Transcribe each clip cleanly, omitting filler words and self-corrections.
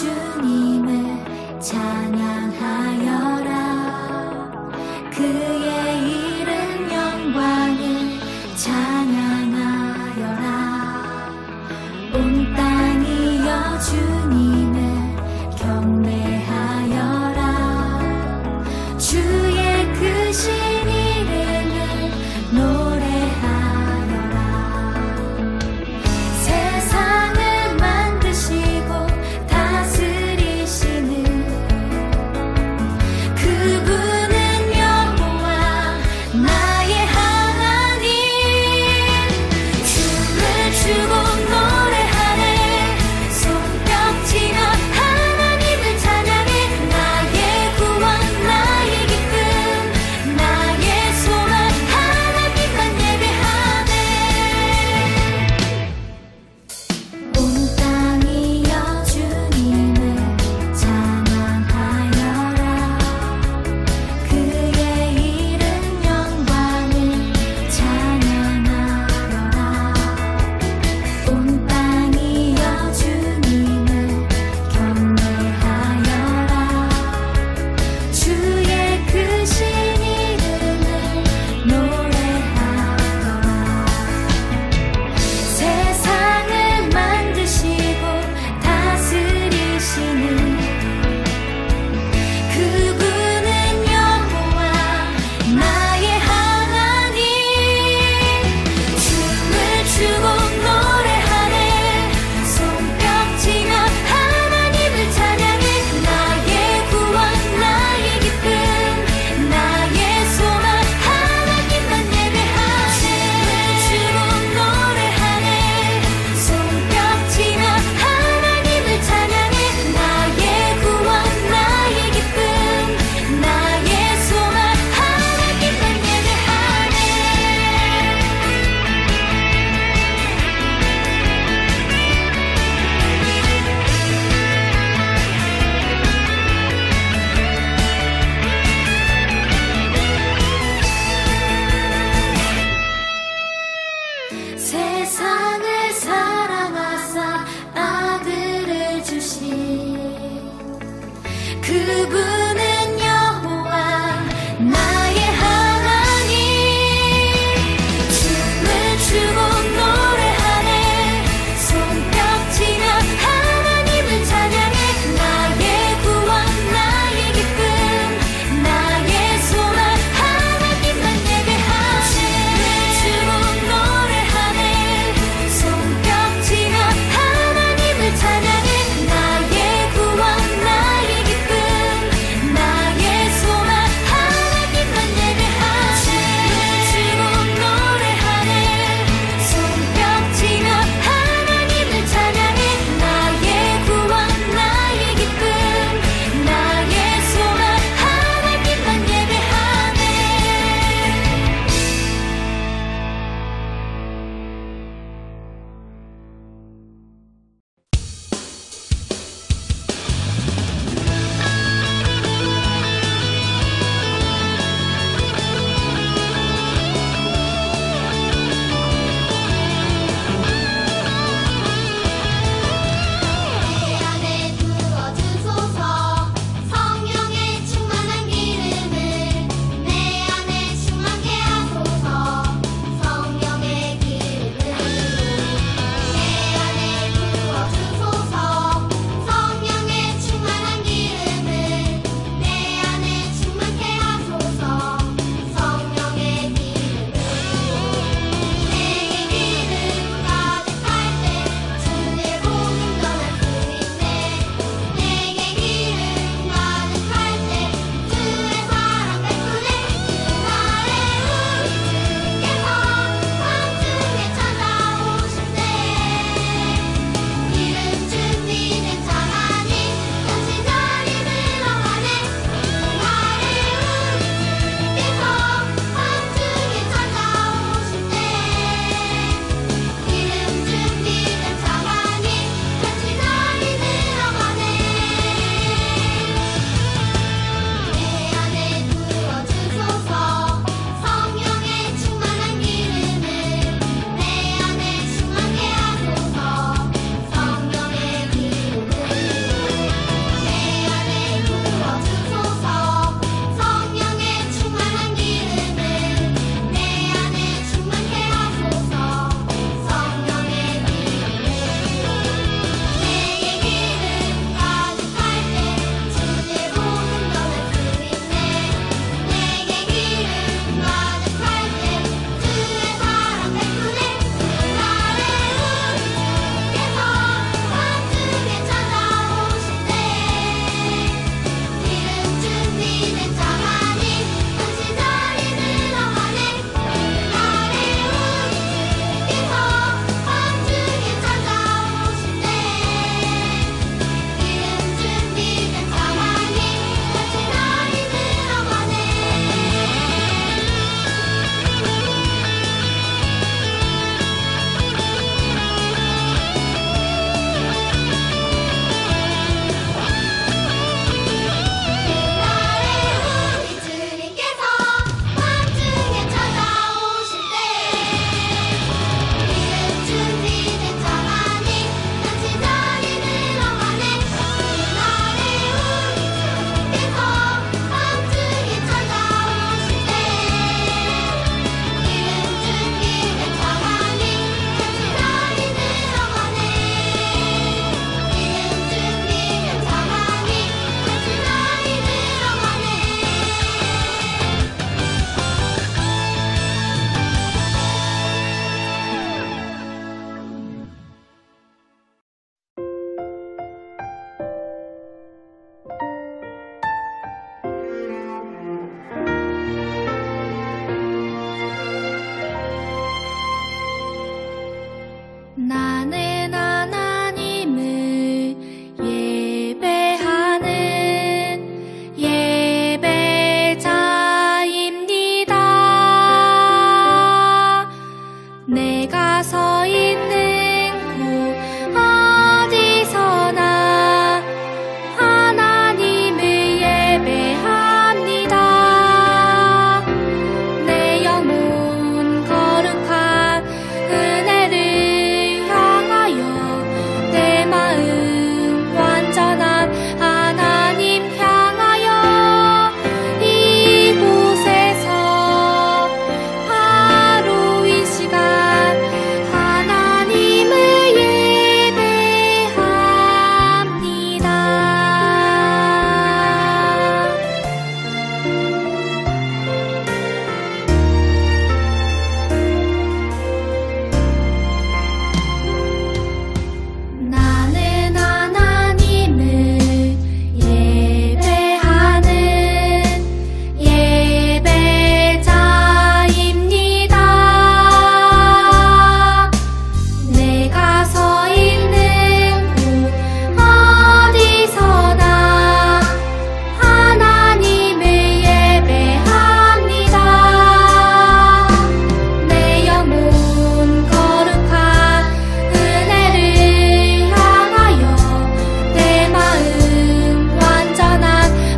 주님을 찬양하여라. 그의 이름 영광을 찬양하여라. 온 땅이여 주님을 경배하여라. 주의 크신 이름을 노래하여라. 세상을 만드시고 다스리시는 그분은 여호와 나의 하나님. 춤을 추고 노래하네. 손뼉치며 하나님을 찬양해. 나의 구원 나의 기쁨 나의 소망 하나님만 예배하네. 온 땅이여 주님을 찬양하여라. 그의 이름 영광을 찬양하여라. 온 땅이여 주님을 경배하여라. 주의 크신 이름을 노래하여라. 세상을 만드시고 다스리시는 그분은 여호와 나의 하나님. 춤을 추고 노래하네. 손뼉치며 하나님을 찬양해. 나의 구원 나의 기쁨 나의 소망 하나님만 예배하네. 춤을 추고 노래하네. 손뼉치며 하나님을 찬양해. 나의 구원 나의 기쁨 나의 소망 하나님만 예배하네. 세상을 사랑하사 아들을 주신 그분은 여호와 나의 하나님. 춤을 추고 노래하네. 손뼉치며 하나님을 찬양해. 나의 구원 나의 기쁨 나의 소망 하나님만 예배하네. 춤을 추고 노래하네. 나는 하나님을 예배하는 예배자입니다. 내가 서 있는 곳 어디서나 하나님을 예배합니다. 내 영혼 거룩한 은혜를 향하여 내 마음 완전한 하나님 향하여 이곳에서 바로 이 시간 하나님을 예배합니다. 나는 하나님을 예배하는 예배자입니다. 내가 서 있는 곳 어디서나 하나님을 예배합니다. 내 영혼 거룩한 은혜를 향하여 내 마음 완전한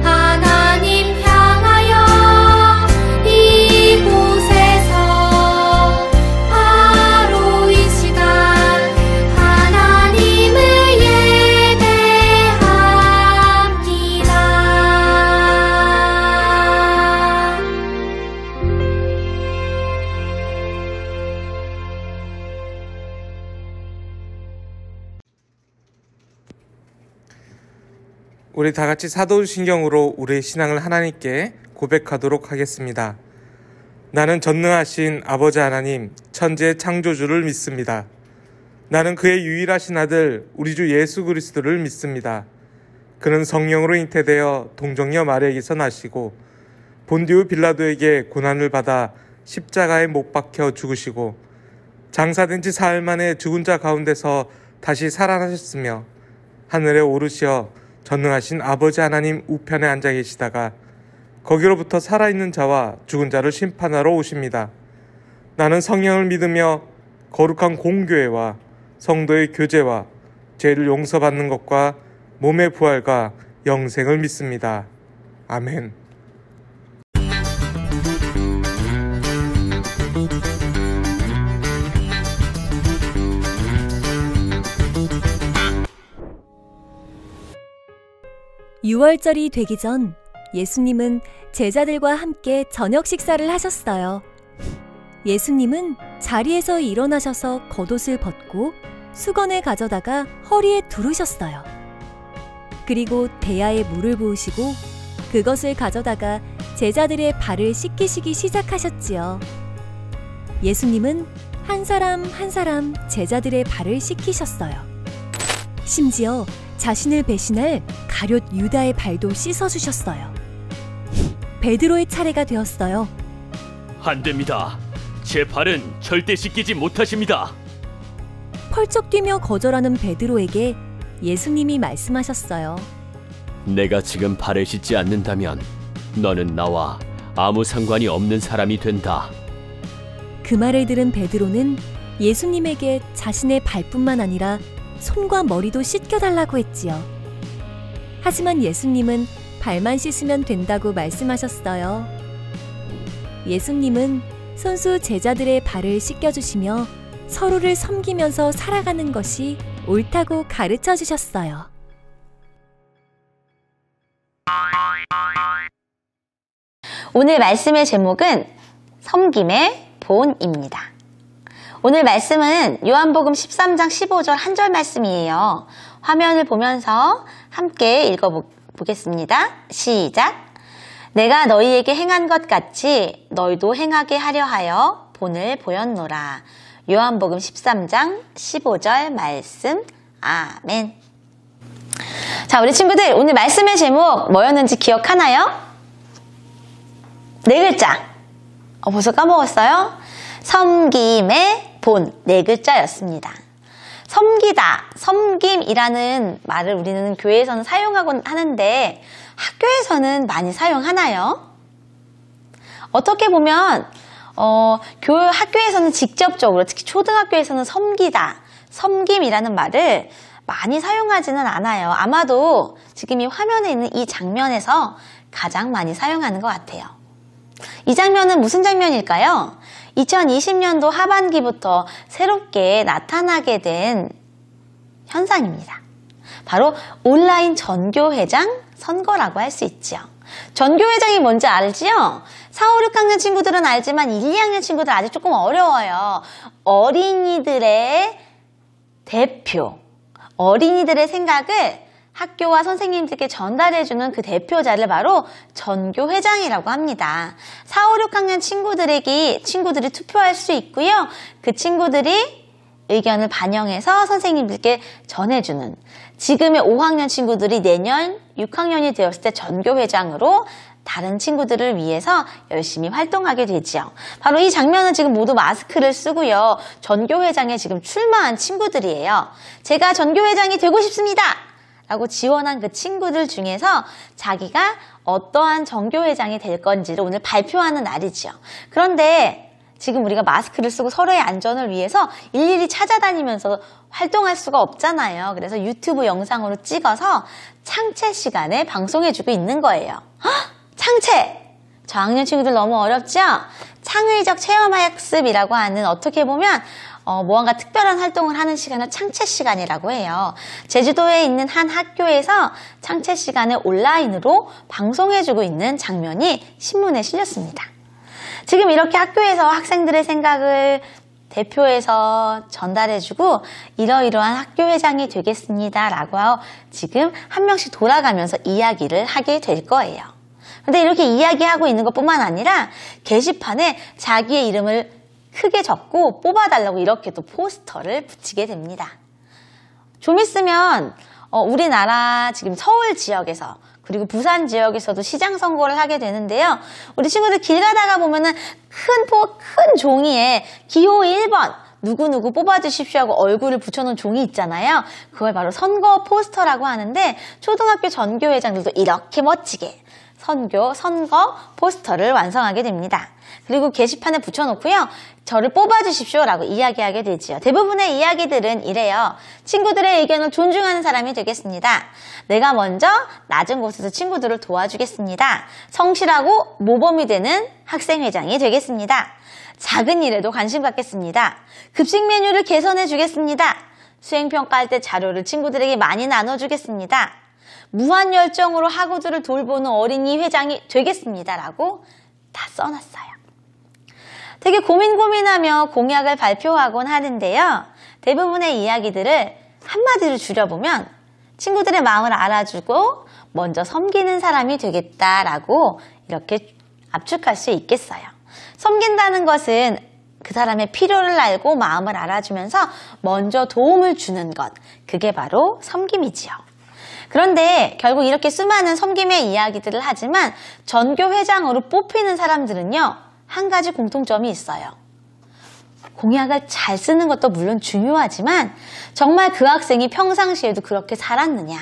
하나님 향하여 이곳에서 바로 이 시간 하나님을 예배합니다. 우리 다 같이 사도신경으로 우리의 신앙을 하나님께 고백하도록 하겠습니다. 나는 전능하신 아버지 하나님, 천지의 창조주를 믿습니다. 나는 그의 유일하신 아들 우리 주 예수 그리스도를 믿습니다. 그는 성령으로 잉태되어 동정녀 마리아에게서 나시고 본디오 빌라도에게 고난을 받아 십자가에 못 박혀 죽으시고 장사된 지 사흘 만에 죽은 자 가운데서 다시 살아나셨으며 하늘에 오르시어 전능하신 아버지 하나님 우편에 앉아 계시다가 거기로부터 살아있는 자와 죽은 자를 심판하러 오십니다. 나는 성령을 믿으며 거룩한 공교회와 성도의 교제와 죄를 용서받는 것과 몸의 부활과 영생을 믿습니다. 아멘. 유월절이 되기 전 예수님은 제자들과 함께 저녁 식사를 하셨어요. 예수님은 자리에서 일어나셔서 겉옷을 벗고 수건을 가져다가 허리에 두르셨어요. 그리고 대야에 물을 부으시고 그것을 가져다가 제자들의 발을 씻기시기 시작하셨지요. 예수님은 한 사람 한 사람 제자들의 발을 씻기셨어요. 심지어 자신을 배신할 가룟 유다의 발도 씻어주셨어요. 베드로의 차례가 되었어요. 안 됩니다. 제 발은 절대 씻기지 못하십니다. 펄쩍 뛰며 거절하는 베드로에게 예수님이 말씀하셨어요. 내가 지금 발을 씻지 않는다면 너는 나와 아무 상관이 없는 사람이 된다. 그 말을 들은 베드로는 예수님에게 자신의 발뿐만 아니라 손과 머리도 씻겨달라고 했지요. 하지만 예수님은 발만 씻으면 된다고 말씀하셨어요. 예수님은 손수 제자들의 발을 씻겨주시며 서로를 섬기면서 살아가는 것이 옳다고 가르쳐 주셨어요. 오늘 말씀의 제목은 섬김의 본입니다. 오늘 말씀은 요한복음 13장 15절 한 절 말씀이에요. 화면을 보면서 함께 읽어보겠습니다. 시작! 내가 너희에게 행한 것 같이 너희도 행하게 하려 하여 본을 보였노라. 요한복음 13장 15절 말씀. 아멘. 자, 우리 친구들 오늘 말씀의 제목 뭐였는지 기억하나요? 네 글자. 벌써 까먹었어요? 섬김의 본, 네 글자였습니다. 섬기다, 섬김이라는 말을 우리는 교회에서는 사용하곤 하는데 학교에서는 많이 사용하나요? 어떻게 보면 학교에서는 직접적으로, 특히 초등학교에서는 섬기다, 섬김이라는 말을 많이 사용하지는 않아요. 아마도 지금 이 화면에 있는 이 장면에서 가장 많이 사용하는 것 같아요. 이 장면은 무슨 장면일까요? 2020년도 하반기부터 새롭게 나타나게 된 현상입니다. 바로 온라인 전교회장 선거라고 할 수 있죠. 전교회장이 뭔지 알지요? 4, 5, 6학년 친구들은 알지만 1, 2학년 친구들 아직 조금 어려워요. 어린이들의 대표, 어린이들의 생각을 학교와 선생님들께 전달해주는 그 대표자를 바로 전교회장이라고 합니다. 4, 5, 6학년 친구들이 투표할 수 있고요. 그 친구들이 의견을 반영해서 선생님들께 전해주는, 지금의 5학년 친구들이 내년 6학년이 되었을 때 전교회장으로 다른 친구들을 위해서 열심히 활동하게 되지요. 바로 이 장면은 지금 모두 마스크를 쓰고요. 전교회장에 지금 출마한 친구들이에요. 제가 전교회장이 되고 싶습니다! 라고 지원한 그 친구들 중에서 자기가 어떠한 전교회장이 될 건지를 오늘 발표하는 날이지요. 그런데 지금 우리가 마스크를 쓰고 서로의 안전을 위해서 일일이 찾아다니면서 활동할 수가 없잖아요. 그래서 유튜브 영상으로 찍어서 창체 시간에 방송해주고 있는 거예요. 헉! 창체! 저학년 친구들 너무 어렵죠? 창의적 체험학습이라고 하는, 어떻게 보면 무언가 특별한 활동을 하는 시간을 창체 시간이라고 해요. 제주도에 있는 한 학교에서 창체 시간을 온라인으로 방송해주고 있는 장면이 신문에 실렸습니다. 지금 이렇게 학교에서 학생들의 생각을 대표해서 전달해주고 이러이러한 학교회장이 되겠습니다 라고 지금 한 명씩 돌아가면서 이야기를 하게 될 거예요. 근데 이렇게 이야기하고 있는 것뿐만 아니라 게시판에 자기의 이름을 크게 적고 뽑아달라고 이렇게 또 포스터를 붙이게 됩니다. 좀 있으면 우리나라 지금 서울 지역에서 그리고 부산 지역에서도 시장 선거를 하게 되는데요. 우리 친구들 길 가다가 보면은 큰 종이에 기호 1번 누구누구 뽑아주십시오 하고 얼굴을 붙여놓은 종이 있잖아요. 그걸 바로 선거 포스터라고 하는데 초등학교 전교회장들도 이렇게 멋지게 선거 포스터를 완성하게 됩니다. 그리고 게시판에 붙여놓고요. 저를 뽑아주십시오 라고 이야기하게 되지요. 대부분의 이야기들은 이래요. 친구들의 의견을 존중하는 사람이 되겠습니다. 내가 먼저 낮은 곳에서 친구들을 도와주겠습니다. 성실하고 모범이 되는 학생회장이 되겠습니다. 작은 일에도 관심 갖겠습니다. 급식 메뉴를 개선해 주겠습니다. 수행평가할 때 자료를 친구들에게 많이 나눠주겠습니다. 무한 열정으로 학우들을 돌보는 어린이 회장이 되겠습니다 라고 다 써놨어요. 되게 고민하며 공약을 발표하곤 하는데요. 대부분의 이야기들을 한마디로 줄여보면 친구들의 마음을 알아주고 먼저 섬기는 사람이 되겠다라고 이렇게 압축할 수 있겠어요. 섬긴다는 것은 그 사람의 필요를 알고 마음을 알아주면서 먼저 도움을 주는 것, 그게 바로 섬김이지요. 그런데 결국 이렇게 수많은 섬김의 이야기들을 하지만 전교회장으로 뽑히는 사람들은요, 한 가지 공통점이 있어요. 공약을 잘 쓰는 것도 물론 중요하지만 정말 그 학생이 평상시에도 그렇게 살았느냐,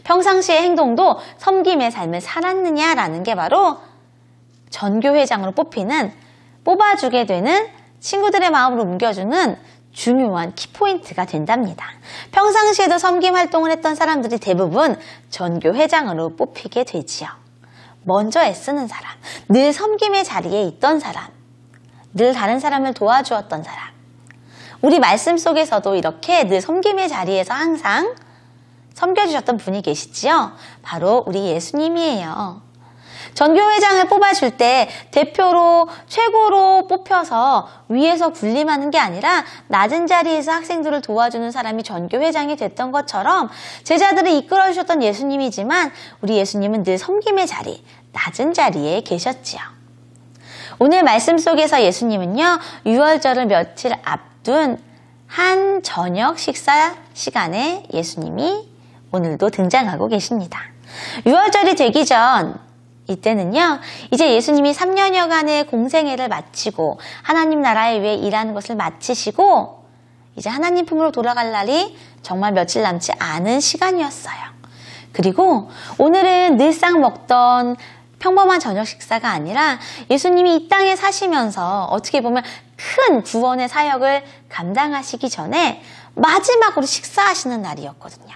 평상시의 행동도 섬김의 삶을 살았느냐라는 게 바로 전교회장으로 뽑아주게 되는 친구들의 마음으로 옮겨주는 중요한 키포인트가 된답니다. 평상시에도 섬김 활동을 했던 사람들이 대부분 전교회장으로 뽑히게 되지요. 먼저 애쓰는 사람, 늘 섬김의 자리에 있던 사람, 늘 다른 사람을 도와주었던 사람. 우리 말씀 속에서도 이렇게 늘 섬김의 자리에서 항상 섬겨주셨던 분이 계시지요? 바로 우리 예수님이에요. 전교회장을 뽑아줄 때 대표로 최고로 뽑혀서 위에서 군림하는 게 아니라 낮은 자리에서 학생들을 도와주는 사람이 전교회장이 됐던 것처럼 제자들을 이끌어주셨던 예수님이지만 우리 예수님은 늘 섬김의 자리, 낮은 자리에 계셨지요. 오늘 말씀 속에서 예수님은요, 유월절을 며칠 앞둔 한 저녁 식사 시간에 예수님이 오늘도 등장하고 계십니다. 유월절이 되기 전 이때는요, 이제 예수님이 3년여간의 공생애를 마치고 하나님 나라에 위해 일하는 것을 마치시고 이제 하나님 품으로 돌아갈 날이 정말 며칠 남지 않은 시간이었어요. 그리고 오늘은 늘상 먹던 평범한 저녁 식사가 아니라 예수님이 이 땅에 사시면서 어떻게 보면 큰 구원의 사역을 감당하시기 전에 마지막으로 식사하시는 날이었거든요.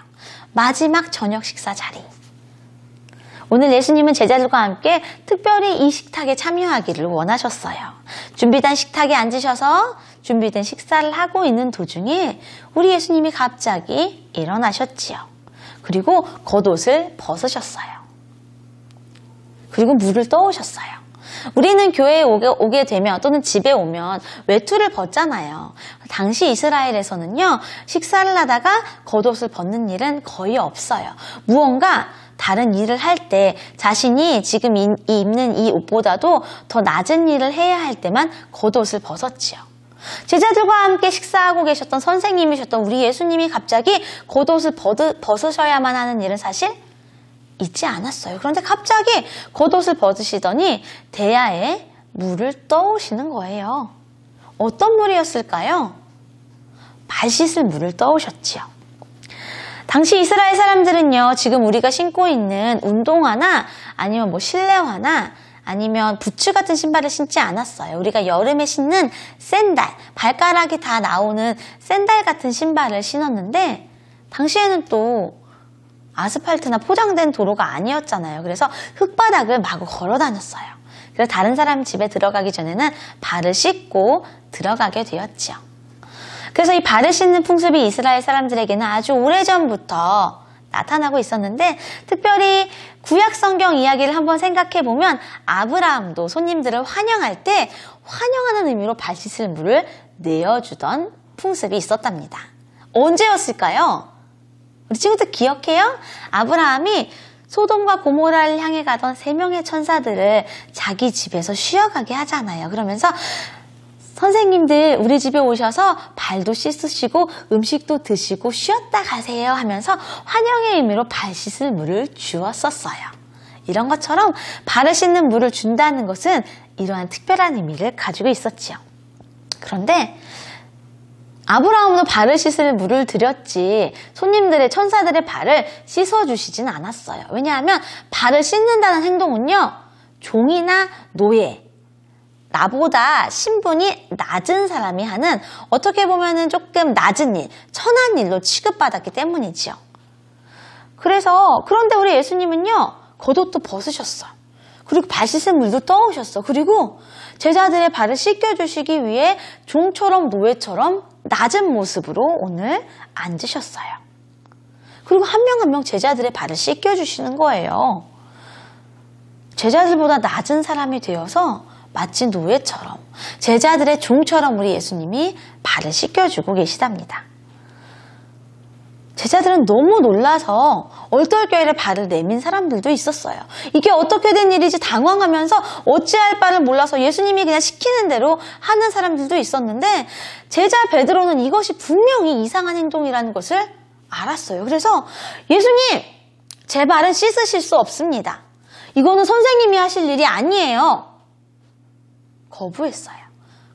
마지막 저녁 식사 자리. 오늘 예수님은 제자들과 함께 특별히 이 식탁에 참여하기를 원하셨어요. 준비된 식탁에 앉으셔서 준비된 식사를 하고 있는 도중에 우리 예수님이 갑자기 일어나셨지요. 그리고 겉옷을 벗으셨어요. 그리고 물을 떠오셨어요. 우리는 교회에 오게 되면 또는 집에 오면 외투를 벗잖아요. 당시 이스라엘에서는요, 식사를 하다가 겉옷을 벗는 일은 거의 없어요. 무언가 다른 일을 할 때 자신이 지금 입는 이 옷보다도 더 낮은 일을 해야 할 때만 겉옷을 벗었지요. 제자들과 함께 식사하고 계셨던 선생님이셨던 우리 예수님이 갑자기 겉옷을 벗으셔야만 하는 일은 사실 있지 않았어요. 그런데 갑자기 겉옷을 벗으시더니 대야에 물을 떠오시는 거예요. 어떤 물이었을까요? 발 씻을 물을 떠오셨지요. 당시 이스라엘 사람들은요, 지금 우리가 신고 있는 운동화나 아니면 뭐 실내화나 아니면 부츠 같은 신발을 신지 않았어요. 우리가 여름에 신는 샌들, 발가락이 다 나오는 샌들 같은 신발을 신었는데 당시에는 또 아스팔트나 포장된 도로가 아니었잖아요. 그래서 흙바닥을 마구 걸어 다녔어요. 그래서 다른 사람 집에 들어가기 전에는 발을 씻고 들어가게 되었죠. 그래서 이 발을 씻는 풍습이 이스라엘 사람들에게는 아주 오래전부터 나타나고 있었는데, 특별히 구약 성경 이야기를 한번 생각해 보면 아브라함도 손님들을 환영할 때 환영하는 의미로 발 씻을 물을 내어주던 풍습이 있었답니다. 언제였을까요? 우리 친구들 기억해요? 아브라함이 소돔과 고모라를 향해 가던 3명의 천사들을 자기 집에서 쉬어가게 하잖아요. 그러면서 선생님들 우리 집에 오셔서 발도 씻으시고 음식도 드시고 쉬었다 가세요 하면서 환영의 의미로 발 씻을 물을 주었었어요. 이런 것처럼 발을 씻는 물을 준다는 것은 이러한 특별한 의미를 가지고 있었지요. 그런데 아브라함도 발을 씻을 물을 드렸지 손님들의 천사들의 발을 씻어주시진 않았어요. 왜냐하면 발을 씻는다는 행동은요, 종이나 노예, 나보다 신분이 낮은 사람이 하는, 어떻게 보면은 조금 낮은 일, 천한 일로 취급받았기 때문이지요. 그런데 우리 예수님은요, 겉옷도 벗으셨어. 그리고 발 씻은 물도 떠오셨어. 그리고 제자들의 발을 씻겨주시기 위해 종처럼 노예처럼 낮은 모습으로 오늘 앉으셨어요. 그리고 한 명 한 명 제자들의 발을 씻겨주시는 거예요. 제자들보다 낮은 사람이 되어서 마치 노예처럼, 제자들의 종처럼 우리 예수님이 발을 씻겨주고 계시답니다. 제자들은 너무 놀라서 얼떨결에 발을 내민 사람들도 있었어요. 이게 어떻게 된 일이지 당황하면서 어찌할 바를 몰라서 예수님이 그냥 시키는 대로 하는 사람들도 있었는데, 제자 베드로는 이것이 분명히 이상한 행동이라는 것을 알았어요. 그래서 예수님, 제 발은 씻으실 수 없습니다. 이거는 선생님이 하실 일이 아니에요. 거부했어요.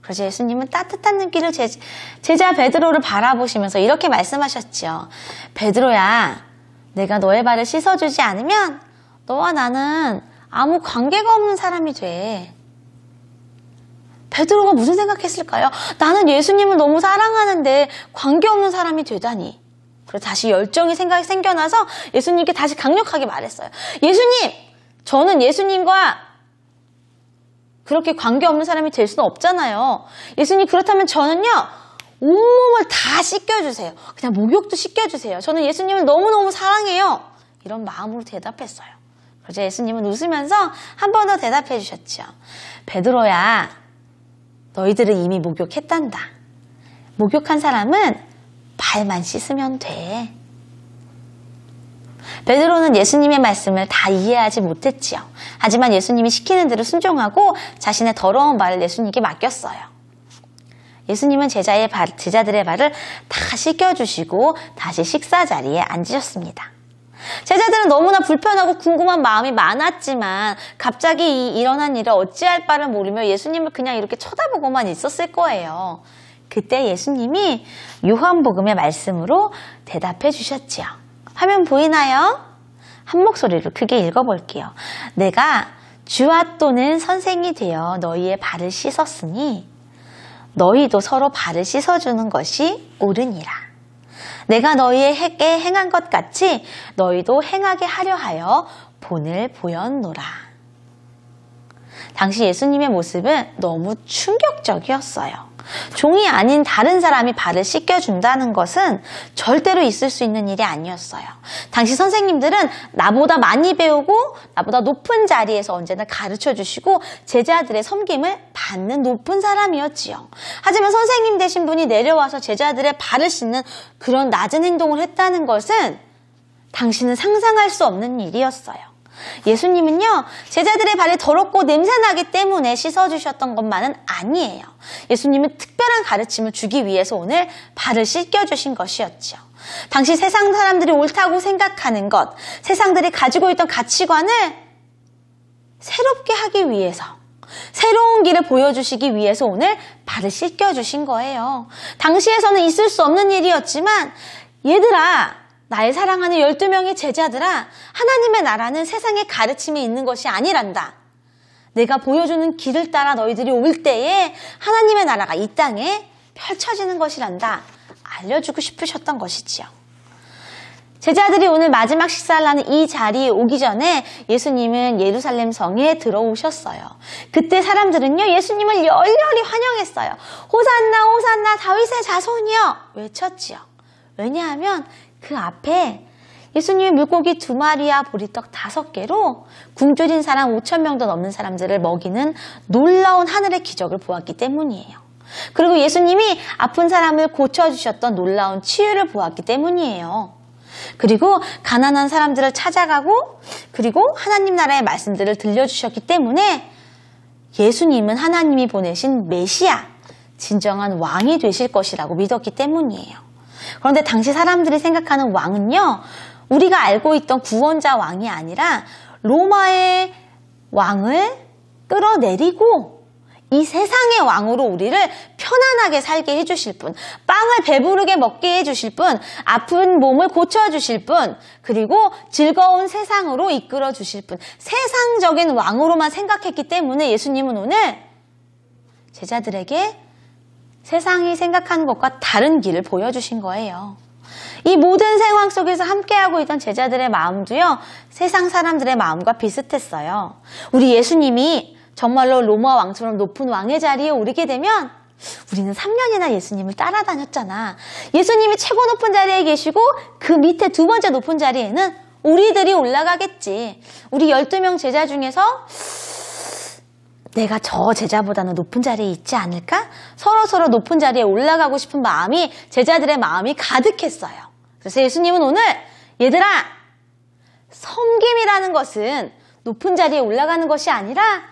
그래서 예수님은 따뜻한 눈길을 제자 베드로를 바라보시면서 이렇게 말씀하셨죠. 베드로야, 내가 너의 발을 씻어주지 않으면 너와 나는 아무 관계가 없는 사람이 돼. 베드로가 무슨 생각했을까요? 나는 예수님을 너무 사랑하는데 관계없는 사람이 되다니. 그래서 다시 열정이 생겨나서 예수님께 다시 강력하게 말했어요. 예수님, 저는 예수님과 그렇게 관계없는 사람이 될 수는 없잖아요. 예수님, 그렇다면 저는요, 온몸을 다 씻겨주세요. 그냥 목욕도 씻겨주세요. 저는 예수님을 너무너무 사랑해요. 이런 마음으로 대답했어요. 그래서 예수님은 웃으면서 한 번 더 대답해 주셨죠. 베드로야, 너희들은 이미 목욕했단다. 목욕한 사람은 발만 씻으면 돼. 베드로는 예수님의 말씀을 다 이해하지 못했지요. 하지만 예수님이 시키는 대로 순종하고 자신의 더러운 발을 예수님께 맡겼어요. 예수님은 제자들의 발을 다 씻겨주시고 다시 식사 자리에 앉으셨습니다. 제자들은 너무나 불편하고 궁금한 마음이 많았지만 갑자기 일어난 일을 어찌할 바를 모르며 예수님을 그냥 이렇게 쳐다보고만 있었을 거예요. 그때 예수님이 요한복음의 말씀으로 대답해 주셨지요. 화면 보이나요? 한 목소리로 크게 읽어볼게요. 내가 주와 또는 선생이 되어 너희의 발을 씻었으니 너희도 서로 발을 씻어주는 것이 옳으니라. 내가 너희에게 행한 것 같이 너희도 행하게 하려 하여 본을 보였노라. 당시 예수님의 모습은 너무 충격적이었어요. 종이 아닌 다른 사람이 발을 씻겨준다는 것은 절대로 있을 수 있는 일이 아니었어요. 당시 선생님들은 나보다 많이 배우고 나보다 높은 자리에서 언제나 가르쳐 주시고 제자들의 섬김을 받는 높은 사람이었지요. 하지만 선생님 되신 분이 내려와서 제자들의 발을 씻는 그런 낮은 행동을 했다는 것은 당시는 상상할 수 없는 일이었어요. 예수님은요, 제자들의 발이 더럽고 냄새나기 때문에 씻어주셨던 것만은 아니에요. 예수님은 특별한 가르침을 주기 위해서 오늘 발을 씻겨주신 것이었죠. 당시 세상 사람들이 옳다고 생각하는 것, 세상들이 가지고 있던 가치관을 새롭게 하기 위해서, 새로운 길을 보여주시기 위해서 오늘 발을 씻겨주신 거예요. 당시에서는 있을 수 없는 일이었지만, 얘들아, 나의 사랑하는 12명의 제자들아, 하나님의 나라는 세상의 가르침이 있는 것이 아니란다. 내가 보여주는 길을 따라 너희들이 올 때에 하나님의 나라가 이 땅에 펼쳐지는 것이란다. 알려주고 싶으셨던 것이지요. 제자들이 오늘 마지막 식사를 하는 이 자리에 오기 전에 예수님은 예루살렘 성에 들어오셨어요. 그때 사람들은요, 예수님을 열렬히 환영했어요. 호산나 호산나 다윗의 자손이여 외쳤지요. 왜냐하면 그 앞에 예수님의 물고기 2마리와 보리떡 5개로 굶주린 사람 5,000명도 넘는 사람들을 먹이는 놀라운 하늘의 기적을 보았기 때문이에요. 그리고 예수님이 아픈 사람을 고쳐주셨던 놀라운 치유를 보았기 때문이에요. 그리고 가난한 사람들을 찾아가고 그리고 하나님 나라의 말씀들을 들려주셨기 때문에 예수님은 하나님이 보내신 메시아, 진정한 왕이 되실 것이라고 믿었기 때문이에요. 그런데 당시 사람들이 생각하는 왕은요, 우리가 알고 있던 구원자 왕이 아니라 로마의 왕을 끌어내리고 이 세상의 왕으로 우리를 편안하게 살게 해주실 분, 빵을 배부르게 먹게 해주실 분, 아픈 몸을 고쳐주실 분, 그리고 즐거운 세상으로 이끌어 주실 분, 세상적인 왕으로만 생각했기 때문에 예수님은 오늘 제자들에게 세상이 생각하는 것과 다른 길을 보여주신 거예요. 이 모든 상황 속에서 함께하고 있던 제자들의 마음도요, 세상 사람들의 마음과 비슷했어요. 우리 예수님이 정말로 로마 왕처럼 높은 왕의 자리에 오르게 되면 우리는 3년이나 예수님을 따라다녔잖아. 예수님이 최고 높은 자리에 계시고 그 밑에 2번째 높은 자리에는 우리들이 올라가겠지. 우리 12명 제자 중에서 내가 저 제자보다는 높은 자리에 있지 않을까? 서로 높은 자리에 올라가고 싶은 마음이, 제자들의 마음이 가득했어요. 그래서 예수님은 오늘 얘들아, 섬김이라는 것은 높은 자리에 올라가는 것이 아니라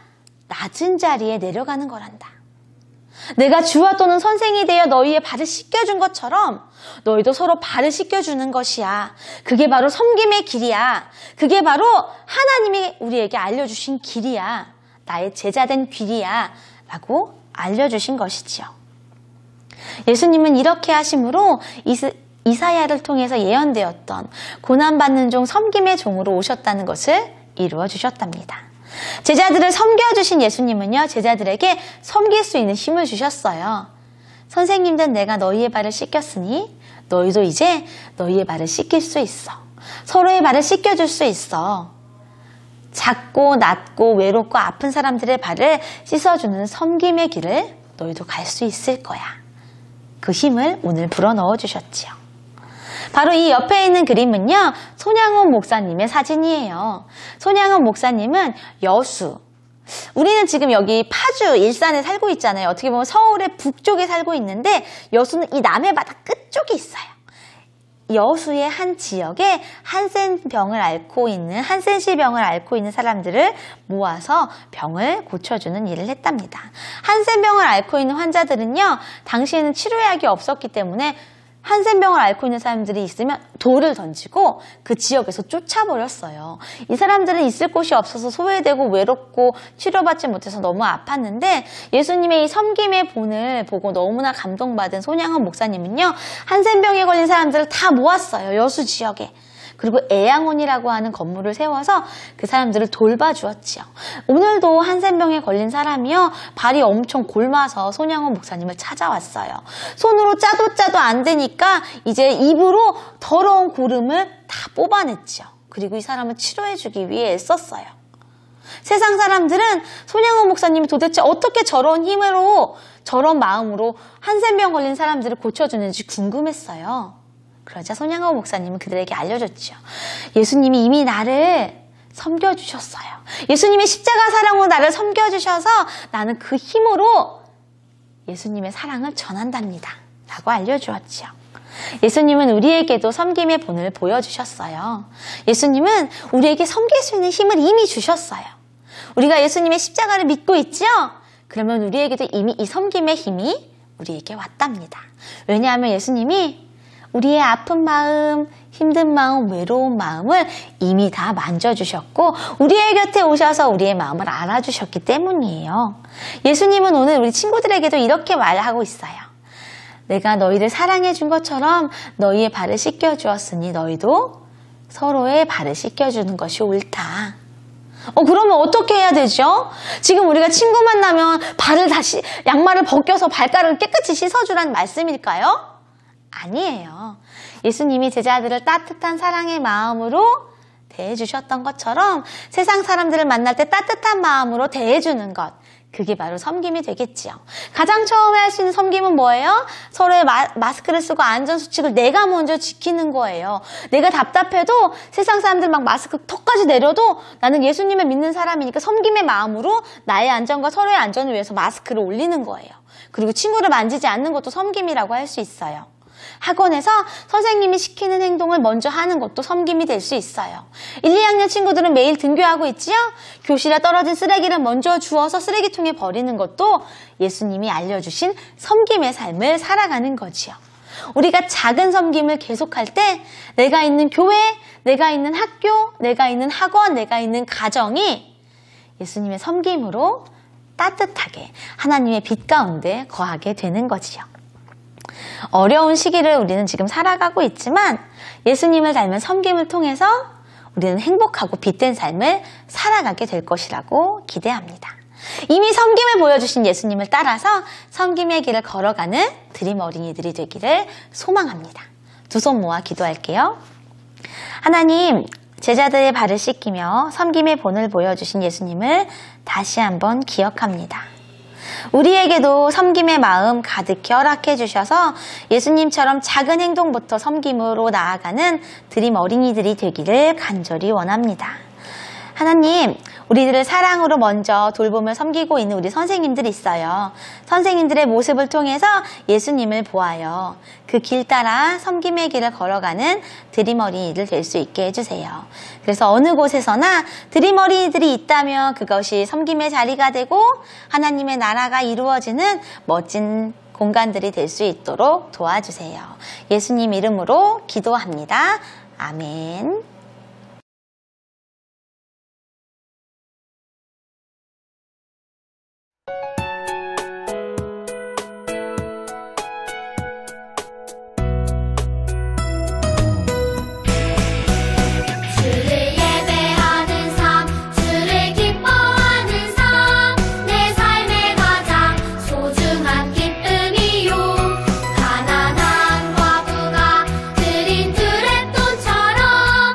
낮은 자리에 내려가는 거란다. 내가 주와 또는 선생이 되어 너희의 발을 씻겨준 것처럼 너희도 서로 발을 씻겨주는 것이야. 그게 바로 섬김의 길이야. 그게 바로 하나님이 우리에게 알려주신 길이야. 나의 제자된 길이야 라고 알려주신 것이지요. 예수님은 이렇게 하심으로 이사야를 통해서 예언되었던 고난받는 종, 섬김의 종으로 오셨다는 것을 이루어 주셨답니다. 제자들을 섬겨주신 예수님은요, 제자들에게 섬길 수 있는 힘을 주셨어요. 선생님들, 내가 너희의 발을 씻겼으니 너희도 이제 너희의 발을 씻길 수 있어. 서로의 발을 씻겨줄 수 있어. 작고 낮고 외롭고 아픈 사람들의 발을 씻어주는 섬김의 길을 너희도 갈 수 있을 거야. 그 힘을 오늘 불어넣어 주셨지요. 바로 이 옆에 있는 그림은요, 손양원 목사님의 사진이에요. 손양원 목사님은 여수. 우리는 지금 여기 파주, 일산에 살고 있잖아요. 어떻게 보면 서울의 북쪽에 살고 있는데 여수는 이 남해 바다 끝쪽에 있어요. 여수의 한 지역에 한센병을 앓고 있는, 한센시병을 앓고 있는 사람들을 모아서 병을 고쳐주는 일을 했답니다. 한센병을 앓고 있는 환자들은요, 당시에는 치료약이 없었기 때문에 한센병을 앓고 있는 사람들이 있으면 돌을 던지고 그 지역에서 쫓아버렸어요. 이 사람들은 있을 곳이 없어서 소외되고 외롭고 치료받지 못해서 너무 아팠는데 예수님의 이 섬김의 본을 보고 너무나 감동받은 손양원 목사님은요. 한센병에 걸린 사람들을 다 모았어요. 여수 지역에. 그리고 애양원이라고 하는 건물을 세워서 그 사람들을 돌봐주었지요. 오늘도 한센병에 걸린 사람이요. 발이 엄청 골마서 손양원 목사님을 찾아왔어요. 손으로 짜도 안 되니까 이제 입으로 더러운 고름을 다 뽑아냈죠. 그리고 이 사람을 치료해주기 위해 애썼어요. 세상 사람들은 손양원 목사님이 도대체 어떻게 저런 힘으로 저런 마음으로 한센병 걸린 사람들을 고쳐주는지 궁금했어요. 그러자 손양원 목사님은 그들에게 알려줬죠. 예수님이 이미 나를 섬겨주셨어요. 예수님의 십자가 사랑으로 나를 섬겨주셔서 나는 그 힘으로 예수님의 사랑을 전한답니다. 라고 알려주었죠. 예수님은 우리에게도 섬김의 본을 보여주셨어요. 예수님은 우리에게 섬길 수 있는 힘을 이미 주셨어요. 우리가 예수님의 십자가를 믿고 있죠? 그러면 우리에게도 이미 이 섬김의 힘이 우리에게 왔답니다. 왜냐하면 예수님이 우리의 아픈 마음, 힘든 마음, 외로운 마음을 이미 다 만져주셨고 우리의 곁에 오셔서 우리의 마음을 알아주셨기 때문이에요. 예수님은 오늘 우리 친구들에게도 이렇게 말하고 있어요. 내가 너희를 사랑해 준 것처럼 너희의 발을 씻겨주었으니 너희도 서로의 발을 씻겨주는 것이 옳다. 그러면 어떻게 해야 되죠? 지금 우리가 친구 만나면 발을 다시 양말을 벗겨서 발가락을 깨끗이 씻어주라는 말씀일까요? 아니에요. 예수님이 제자들을 따뜻한 사랑의 마음으로 대해주셨던 것처럼 세상 사람들을 만날 때 따뜻한 마음으로 대해주는 것, 그게 바로 섬김이 되겠지요. 가장 처음에 할 수 있는 섬김은 뭐예요? 서로의 마스크를 쓰고 안전수칙을 내가 먼저 지키는 거예요. 내가 답답해도 세상 사람들 막 마스크 턱까지 내려도 나는 예수님을 믿는 사람이니까 섬김의 마음으로 나의 안전과 서로의 안전을 위해서 마스크를 올리는 거예요. 그리고 친구를 만지지 않는 것도 섬김이라고 할 수 있어요. 학원에서 선생님이 시키는 행동을 먼저 하는 것도 섬김이 될 수 있어요. 1, 2학년 친구들은 매일 등교하고 있지요? 교실에 떨어진 쓰레기를 먼저 주워서 쓰레기통에 버리는 것도 예수님이 알려주신 섬김의 삶을 살아가는 거지요. 우리가 작은 섬김을 계속할 때 내가 있는 교회, 내가 있는 학교, 내가 있는 학원, 내가 있는 가정이 예수님의 섬김으로 따뜻하게 하나님의 빛 가운데 거하게 되는 거지요. 어려운 시기를 우리는 지금 살아가고 있지만 예수님을 닮은 섬김을 통해서 우리는 행복하고 빛된 삶을 살아가게 될 것이라고 기대합니다. 이미 섬김을 보여주신 예수님을 따라서 섬김의 길을 걸어가는 드림 어린이들이 되기를 소망합니다. 두 손 모아 기도할게요. 하나님, 제자들의 발을 씻기며 섬김의 본을 보여주신 예수님을 다시 한번 기억합니다. 우리에게도 섬김의 마음 가득히 허락해 주셔서 예수님처럼 작은 행동부터 섬김으로 나아가는 드림 어린이들이 되기를 간절히 원합니다. 하나님, 우리들을 사랑으로 먼저 돌봄을 섬기고 있는 우리 선생님들이 있어요. 선생님들의 모습을 통해서 예수님을 보아요. 그 길 따라 섬김의 길을 걸어가는 드림 어린이들 될 수 있게 해주세요. 그래서 어느 곳에서나 드림 어린이들이 있다면 그것이 섬김의 자리가 되고 하나님의 나라가 이루어지는 멋진 공간들이 될 수 있도록 도와주세요. 예수님 이름으로 기도합니다. 아멘. 가난한 과부가 드린 드랩돈처럼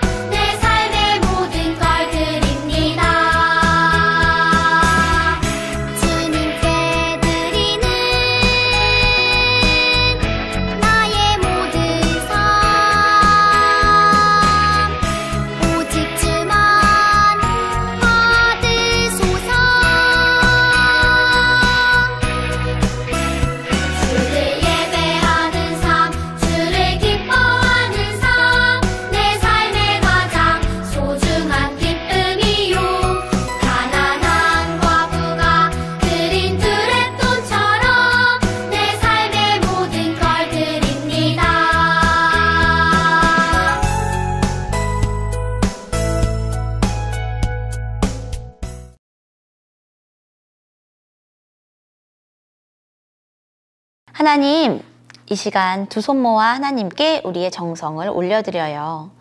하나님, 이 시간 두 손 모아 하나님께 우리의 정성을 올려드려요.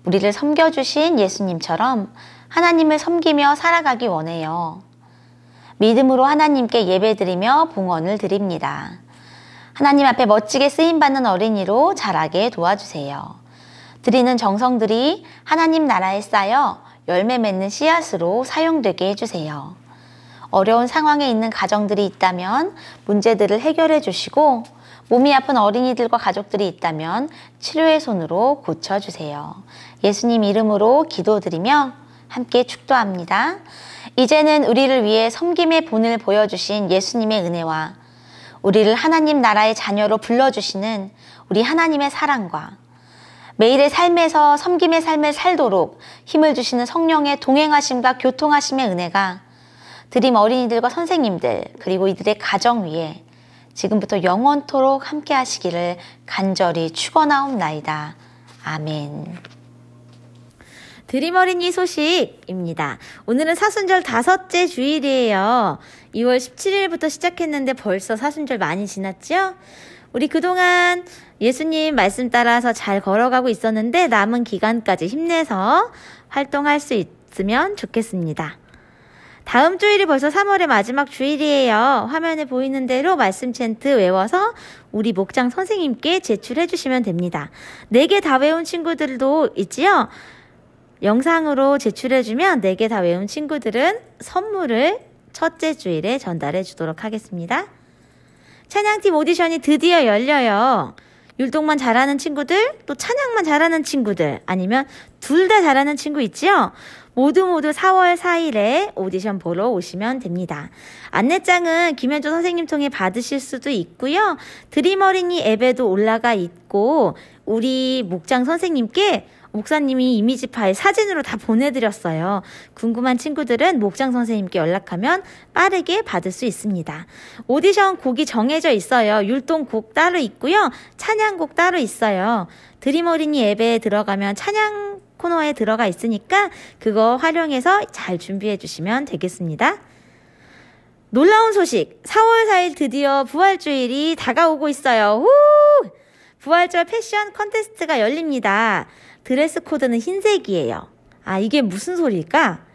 우리를 섬겨주신 예수님처럼 하나님을 섬기며 살아가기 원해요. 믿음으로 하나님께 예배드리며 봉헌을 드립니다. 하나님 앞에 멋지게 쓰임받는 어린이로 자라게 도와주세요. 드리는 정성들이 하나님 나라에 쌓여 열매 맺는 씨앗으로 사용되게 해주세요. 어려운 상황에 있는 가정들이 있다면 문제들을 해결해 주시고, 몸이 아픈 어린이들과 가족들이 있다면 치료의 손으로 고쳐주세요. 예수님 이름으로 기도드리며 함께 축도합니다. 이제는 우리를 위해 섬김의 본을 보여주신 예수님의 은혜와 우리를 하나님 나라의 자녀로 불러주시는 우리 하나님의 사랑과 매일의 삶에서 섬김의 삶을 살도록 힘을 주시는 성령의 동행하심과 교통하심의 은혜가 드림 어린이들과 선생님들 그리고 이들의 가정 위에 지금부터 영원토록 함께 하시기를 간절히 축원하옵나이다. 아멘. 드림 어린이 소식입니다. 오늘은 사순절 5째 주일이에요. 2월 17일부터 시작했는데 벌써 사순절 많이 지났죠? 우리 그동안 예수님 말씀 따라서 잘 걸어가고 있었는데 남은 기간까지 힘내서 활동할 수 있으면 좋겠습니다. 다음 주일이 벌써 3월의 마지막 주일이에요. 화면에 보이는 대로 말씀 챈트 외워서 우리 목장 선생님께 제출해 주시면 됩니다. 4개 다 외운 친구들도 있지요? 영상으로 제출해주면 4개 다 외운 친구들은 선물을 첫째 주일에 전달해 주도록 하겠습니다. 찬양팀 오디션이 드디어 열려요. 율동만 잘하는 친구들, 또 찬양만 잘하는 친구들, 아니면 둘 다 잘하는 친구 있지요? 모두 4월 4일에 오디션 보러 오시면 됩니다. 안내장은 김현조 선생님 통해 받으실 수도 있고요. 드림 어린이 앱에도 올라가 있고, 우리 목장 선생님께 목사님이 이미지 파일 사진으로 다 보내드렸어요. 궁금한 친구들은 목장 선생님께 연락하면 빠르게 받을 수 있습니다. 오디션 곡이 정해져 있어요. 율동곡 따로 있고요. 찬양곡 따로 있어요. 드림 어린이 앱에 들어가면 찬양 코너에 들어가 있으니까 그거 활용해서 잘 준비해 주시면 되겠습니다. 놀라운 소식! 4월 4일 드디어 부활주일이 다가오고 있어요. 후! 부활절 패션 컨테스트가 열립니다. 드레스 코드는 흰색이에요. 아, 이게 무슨 소리일까?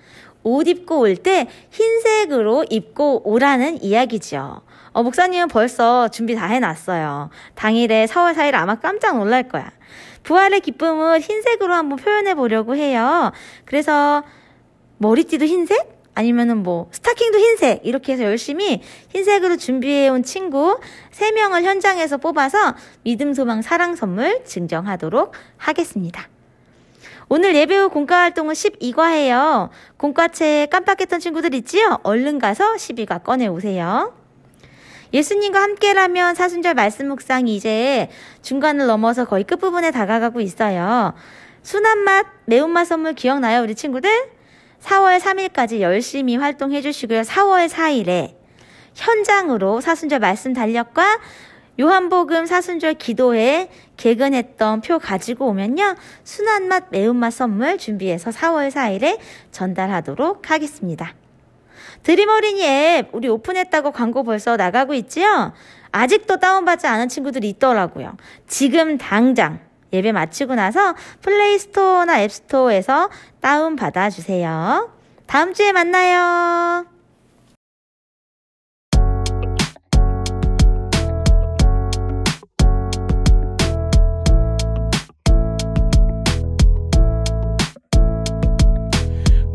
옷 입고 올 때 흰색으로 입고 오라는 이야기죠. 목사님은 벌써 준비 다 해놨어요. 당일에 4월 4일 아마 깜짝 놀랄 거야. 부활의 기쁨을 흰색으로 한번 표현해 보려고 해요. 그래서 머리띠도 흰색? 아니면은 스타킹도 흰색, 이렇게 해서 열심히 흰색으로 준비해온 친구 3명을 현장에서 뽑아서 믿음, 소망, 사랑 선물 증정하도록 하겠습니다. 오늘 예배 후 공과 활동은 12과예요. 공과체 깜빡했던 친구들 있지요? 얼른 가서 12과 꺼내오세요. 예수님과 함께라면 사순절 말씀 묵상이 이제 중간을 넘어서 거의 끝부분에 다가가고 있어요. 순한 맛, 매운맛 선물 기억나요, 우리 친구들? 4월 3일까지 열심히 활동해 주시고요. 4월 4일에 현장으로 사순절 말씀 달력과 요한복음 사순절 기도회 개근했던 표 가지고 오면요. 순한 맛, 매운맛 선물 준비해서 4월 4일에 전달하도록 하겠습니다. 드림 어린이 앱 우리 오픈했다고 광고 벌써 나가고 있지요? 아직도 다운받지 않은 친구들이 있더라고요. 지금 당장 예배 마치고 나서 플레이스토어나 앱스토어에서 다운받아 주세요. 다음 주에 만나요.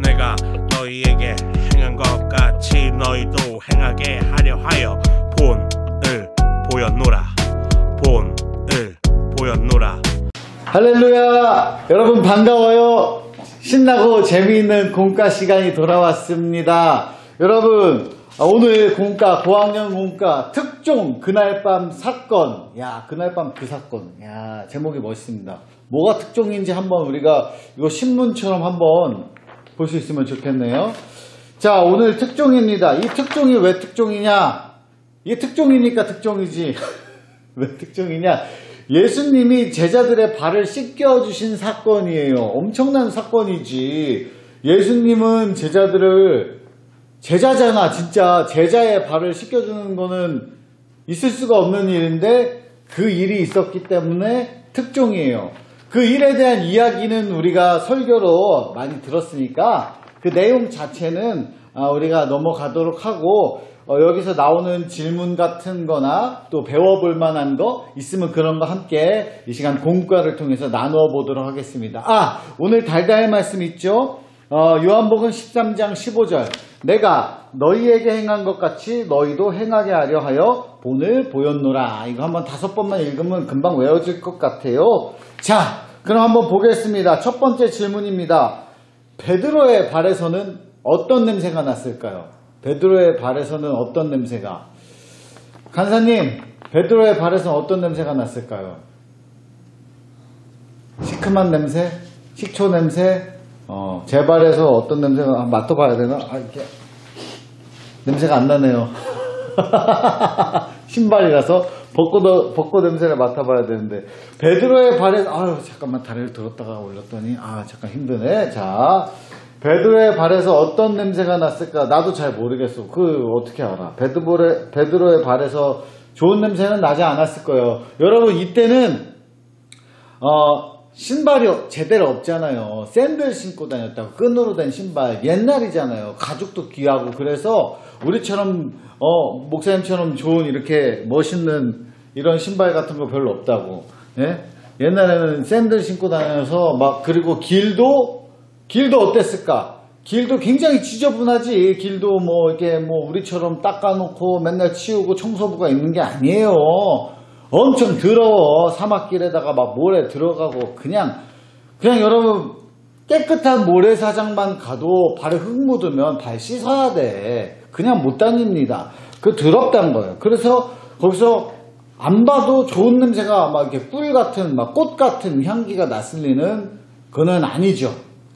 내가 너희에게 행한 것 같이 너희도 행하게 하려 하여 본을 보였노라. 본을 보였노라. 할렐루야! 여러분 반가워요. 신나고 재미있는 공과 시간이 돌아왔습니다. 여러분 오늘 공과 고학년 공과 특종 그날 밤 사건. 야, 그날 밤 그 사건. 야, 제목이 멋있습니다. 뭐가 특종인지 한번 우리가 이거 신문처럼 한번 볼 수 있으면 좋겠네요. 자, 오늘 특종입니다. 이 특종이 왜 특종이냐? 이게 특종이니까 특종이지. 왜 특종이냐? 예수님이 제자들의 발을 씻겨주신 사건이에요. 엄청난 사건이지. 예수님은 제자잖아. 진짜 제자의 발을 씻겨주는 거는 있을 수가 없는 일인데 그 일이 있었기 때문에 특종이에요. 그 일에 대한 이야기는 우리가 설교로 많이 들었으니까 그 내용 자체는 우리가 넘어가도록 하고 여기서 나오는 질문 같은 거나 또 배워볼 만한 거 있으면 그런 거 함께 이 시간 공과를 통해서 나누어 보도록 하겠습니다. 오늘 달달 말씀 있죠? 요한복음 13장 15절 내가 너희에게 행한 것 같이 너희도 행하게 하려 하여 본을 보였노라. 이거 한번 5번만 읽으면 금방 외워질 것 같아요. 자, 그럼 한번 보겠습니다. 첫 번째 질문입니다. 베드로의 발에서는 어떤 냄새가 났을까요? 베드로의 발에서는 어떤 냄새가? 간사님, 베드로의 발에서는 어떤 냄새가 났을까요? 시큼한 냄새? 식초 냄새? 제 발에서 어떤 냄새가 맡아봐야 되나? 이렇게 냄새가 안 나네요. 신발이라서 벚꽃 냄새를 맡아봐야 되는데 베드로의 발에 잠깐만 다리를 들었다가 올렸더니 잠깐 힘드네. 자, 베드로의 발에서 어떤 냄새가 났을까? 나도 잘 모르겠어. 어떻게 알아? 베드로의 발에서 좋은 냄새는 나지 않았을 거예요. 여러분, 이때는 신발이 제대로 없잖아요. 샌들 신고 다녔다고. 끈으로 된 신발. 옛날이잖아요. 가죽도 귀하고. 그래서 우리처럼 목사님처럼 좋은 이렇게 멋있는 이런 신발 같은 거 별로 없다고. 예? 옛날에는 샌들 신고 다녀서 그리고 길도 어땠을까? 길도 굉장히 지저분하지. 길도 이렇게 우리처럼 닦아놓고 맨날 치우고 청소부가 있는 게 아니에요. 엄청 더러워. 사막길에다가 모래 들어가고 그냥 여러분 깨끗한 모래사장만 가도 발에 흙 묻으면 발 씻어야 돼. 그냥 못 다닙니다. 더럽다는 거예요. 그래서 거기서 안 봐도 좋은 냄새가 이렇게 꿀 같은 꽃 같은 향기가 났을 리는 그건 아니죠.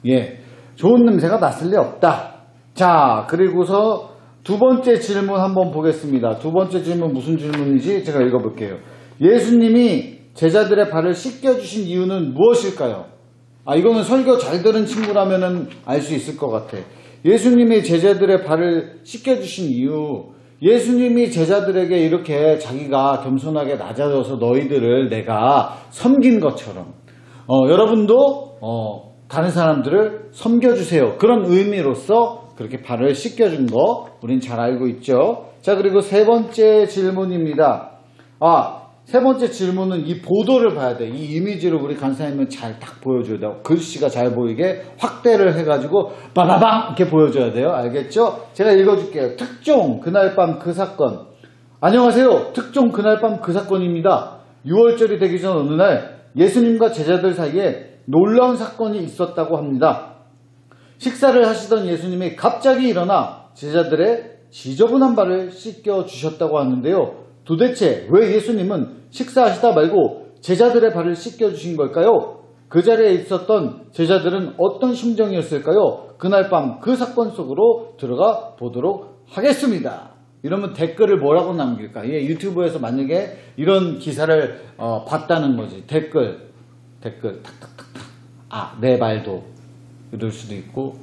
예, 좋은 냄새가 났을 리 없다. 자, 그리고서 두 번째 질문 한번 보겠습니다. 두 번째 질문 무슨 질문인지 제가 읽어볼게요. 예수님이 제자들의 발을 씻겨주신 이유는 무엇일까요? 이거는 설교 잘 들은 친구라면 알 수 있을 것 같아. 예수님이 제자들의 발을 씻겨주신 이유, 예수님이 제자들에게 이렇게 자기가 겸손하게 낮아져서 너희들을 내가 섬긴 것처럼 여러분도 다른 사람들을 섬겨주세요. 그런 의미로서 그렇게 발을 씻겨준 거 우린 잘 알고 있죠. 자, 그리고 세 번째 질문입니다. 세 번째 질문은 이 보도를 봐야 돼. 이 이미지를 우리 간사님은 잘 딱 보여줘야 돼요. 글씨가 잘 보이게 확대를 해가지고 빠바방 이렇게 보여줘야 돼요. 알겠죠? 제가 읽어줄게요. 특종 그날 밤 그 사건. 안녕하세요. 특종 그날 밤 그 사건입니다. 6월절이 되기 전 어느 날 예수님과 제자들 사이에 놀라운 사건이 있었다고 합니다. 식사를 하시던 예수님이 갑자기 일어나 제자들의 지저분한 발을 씻겨주셨다고 하는데요. 도대체 왜 예수님은 식사하시다 말고 제자들의 발을 씻겨주신 걸까요? 그 자리에 있었던 제자들은 어떤 심정이었을까요? 그날 밤 그 사건 속으로 들어가 보도록 하겠습니다. 이러면 댓글을 뭐라고 남길까? 유튜브에서 만약에 이런 기사를 봤다는 거지. 댓글 탁탁탁탁. 내 말도 이럴 수도 있고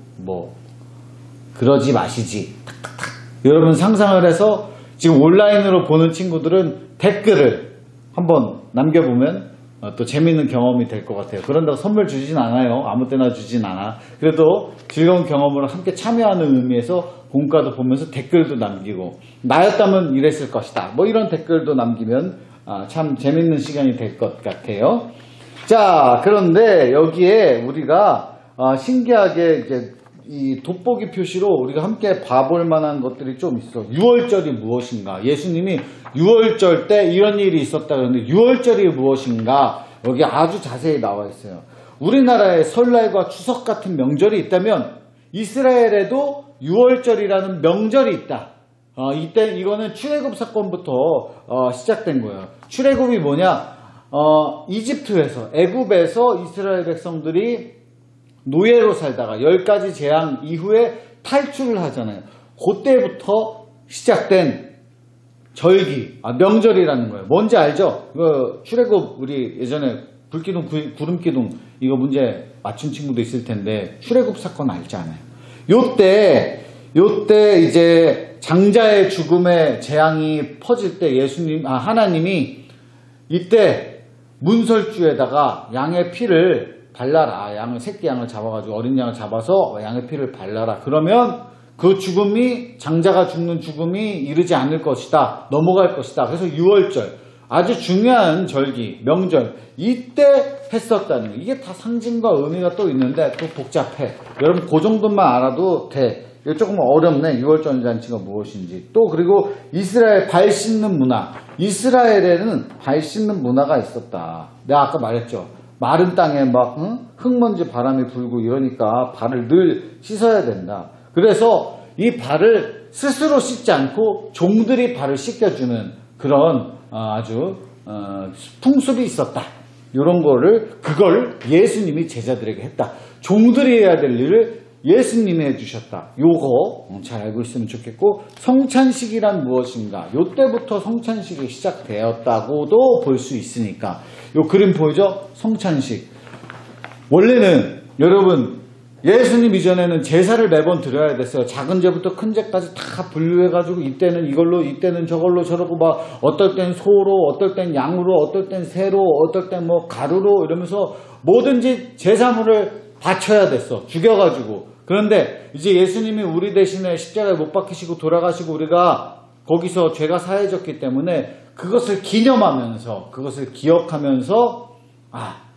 그러지 마시지. 탁탁탁. 여러분 상상을 해서 지금 온라인으로 보는 친구들은 댓글을 한번 남겨보면 또 재미있는 경험이 될 것 같아요. 그런다고 선물 주진 않아요. 아무 때나 주진 않아. 그래도 즐거운 경험을 함께 참여하는 의미에서 본과도 보면서 댓글도 남기고 나였다면 이랬을 것이다. 이런 댓글도 남기면 참 재밌는 시간이 될 것 같아요. 자, 그런데 여기에 우리가 신기하게 이제 이 돋보기 표시로 우리가 함께 봐볼 만한 것들이 좀 있어. 6월절이 무엇인가? 예수님이 6월절 때 이런 일이 있었다 그러는데 6월절이 무엇인가? 여기 아주 자세히 나와 있어요. 우리나라에 설날과 추석 같은 명절이 있다면 이스라엘에도 6월절이라는 명절이 있다. 이거는 출애굽 사건부터 시작된 거예요. 출애굽이 뭐냐? 이집트에서 애굽에서 이스라엘 백성들이 노예로 살다가 10가지 재앙 이후에 탈출을 하잖아요. 그때부터 시작된 절기, 명절이라는 거예요. 뭔지 알죠? 출애굽 우리 예전에 불기둥, 구름기둥 이거 문제 맞춘 친구도 있을 텐데 출애굽 사건 알지 않아요? 요때 이제 장자의 죽음의 재앙이 퍼질 때 하나님이 이때 문설주에다가 양의 피를 발라라. 새끼 양을 잡아가지고 어린 양을 잡아서 양의 피를 발라라. 그러면 그 죽음이 장자가 죽는 죽음이 이르지 않을 것이다. 넘어갈 것이다. 그래서 6월절 아주 중요한 절기, 명절 이때 했었다는 거. 이게 다 상징과 의미가 또 있는데 또 복잡해. 여러분 그 정도만 알아도 돼. 이거 조금 어렵네. 6월절 잔치가 무엇인지. 또 그리고 이스라엘 발 씻는 문화. 이스라엘에는 발 씻는 문화가 있었다. 내가 아까 말했죠. 마른 땅에 막 흙먼지 바람이 불고 이러니까 발을 늘 씻어야 된다. 그래서 이 발을 스스로 씻지 않고 종들이 발을 씻겨주는 그런 아주 풍습이 있었다. 이런 그걸 예수님이 제자들에게 했다. 종들이 해야 될 일을 예수님이 해주셨다. 요거 잘 알고 있으면 좋겠고, 성찬식이란 무엇인가? 요때부터 성찬식이 시작되었다고도 볼 수 있으니까. 요 그림 보이죠? 성찬식. 원래는 여러분 예수님 이전에는 제사를 매번 드려야 됐어요. 작은 제부터 큰 제까지 다 분류해가지고 이때는 이걸로, 이때는 저걸로, 저러고 막 어떨 땐 소로, 어떨 땐 양으로, 어떨 땐 새로, 어떨 땐 뭐 가루로 이러면서 뭐든지 제사물을 바쳐야 됐어. 죽여가지고. 그런데 이제 예수님이 우리 대신에 십자가에 못 박히시고 돌아가시고 우리가 거기서 죄가 사해졌기 때문에 그것을 기념하면서, 그것을 기억하면서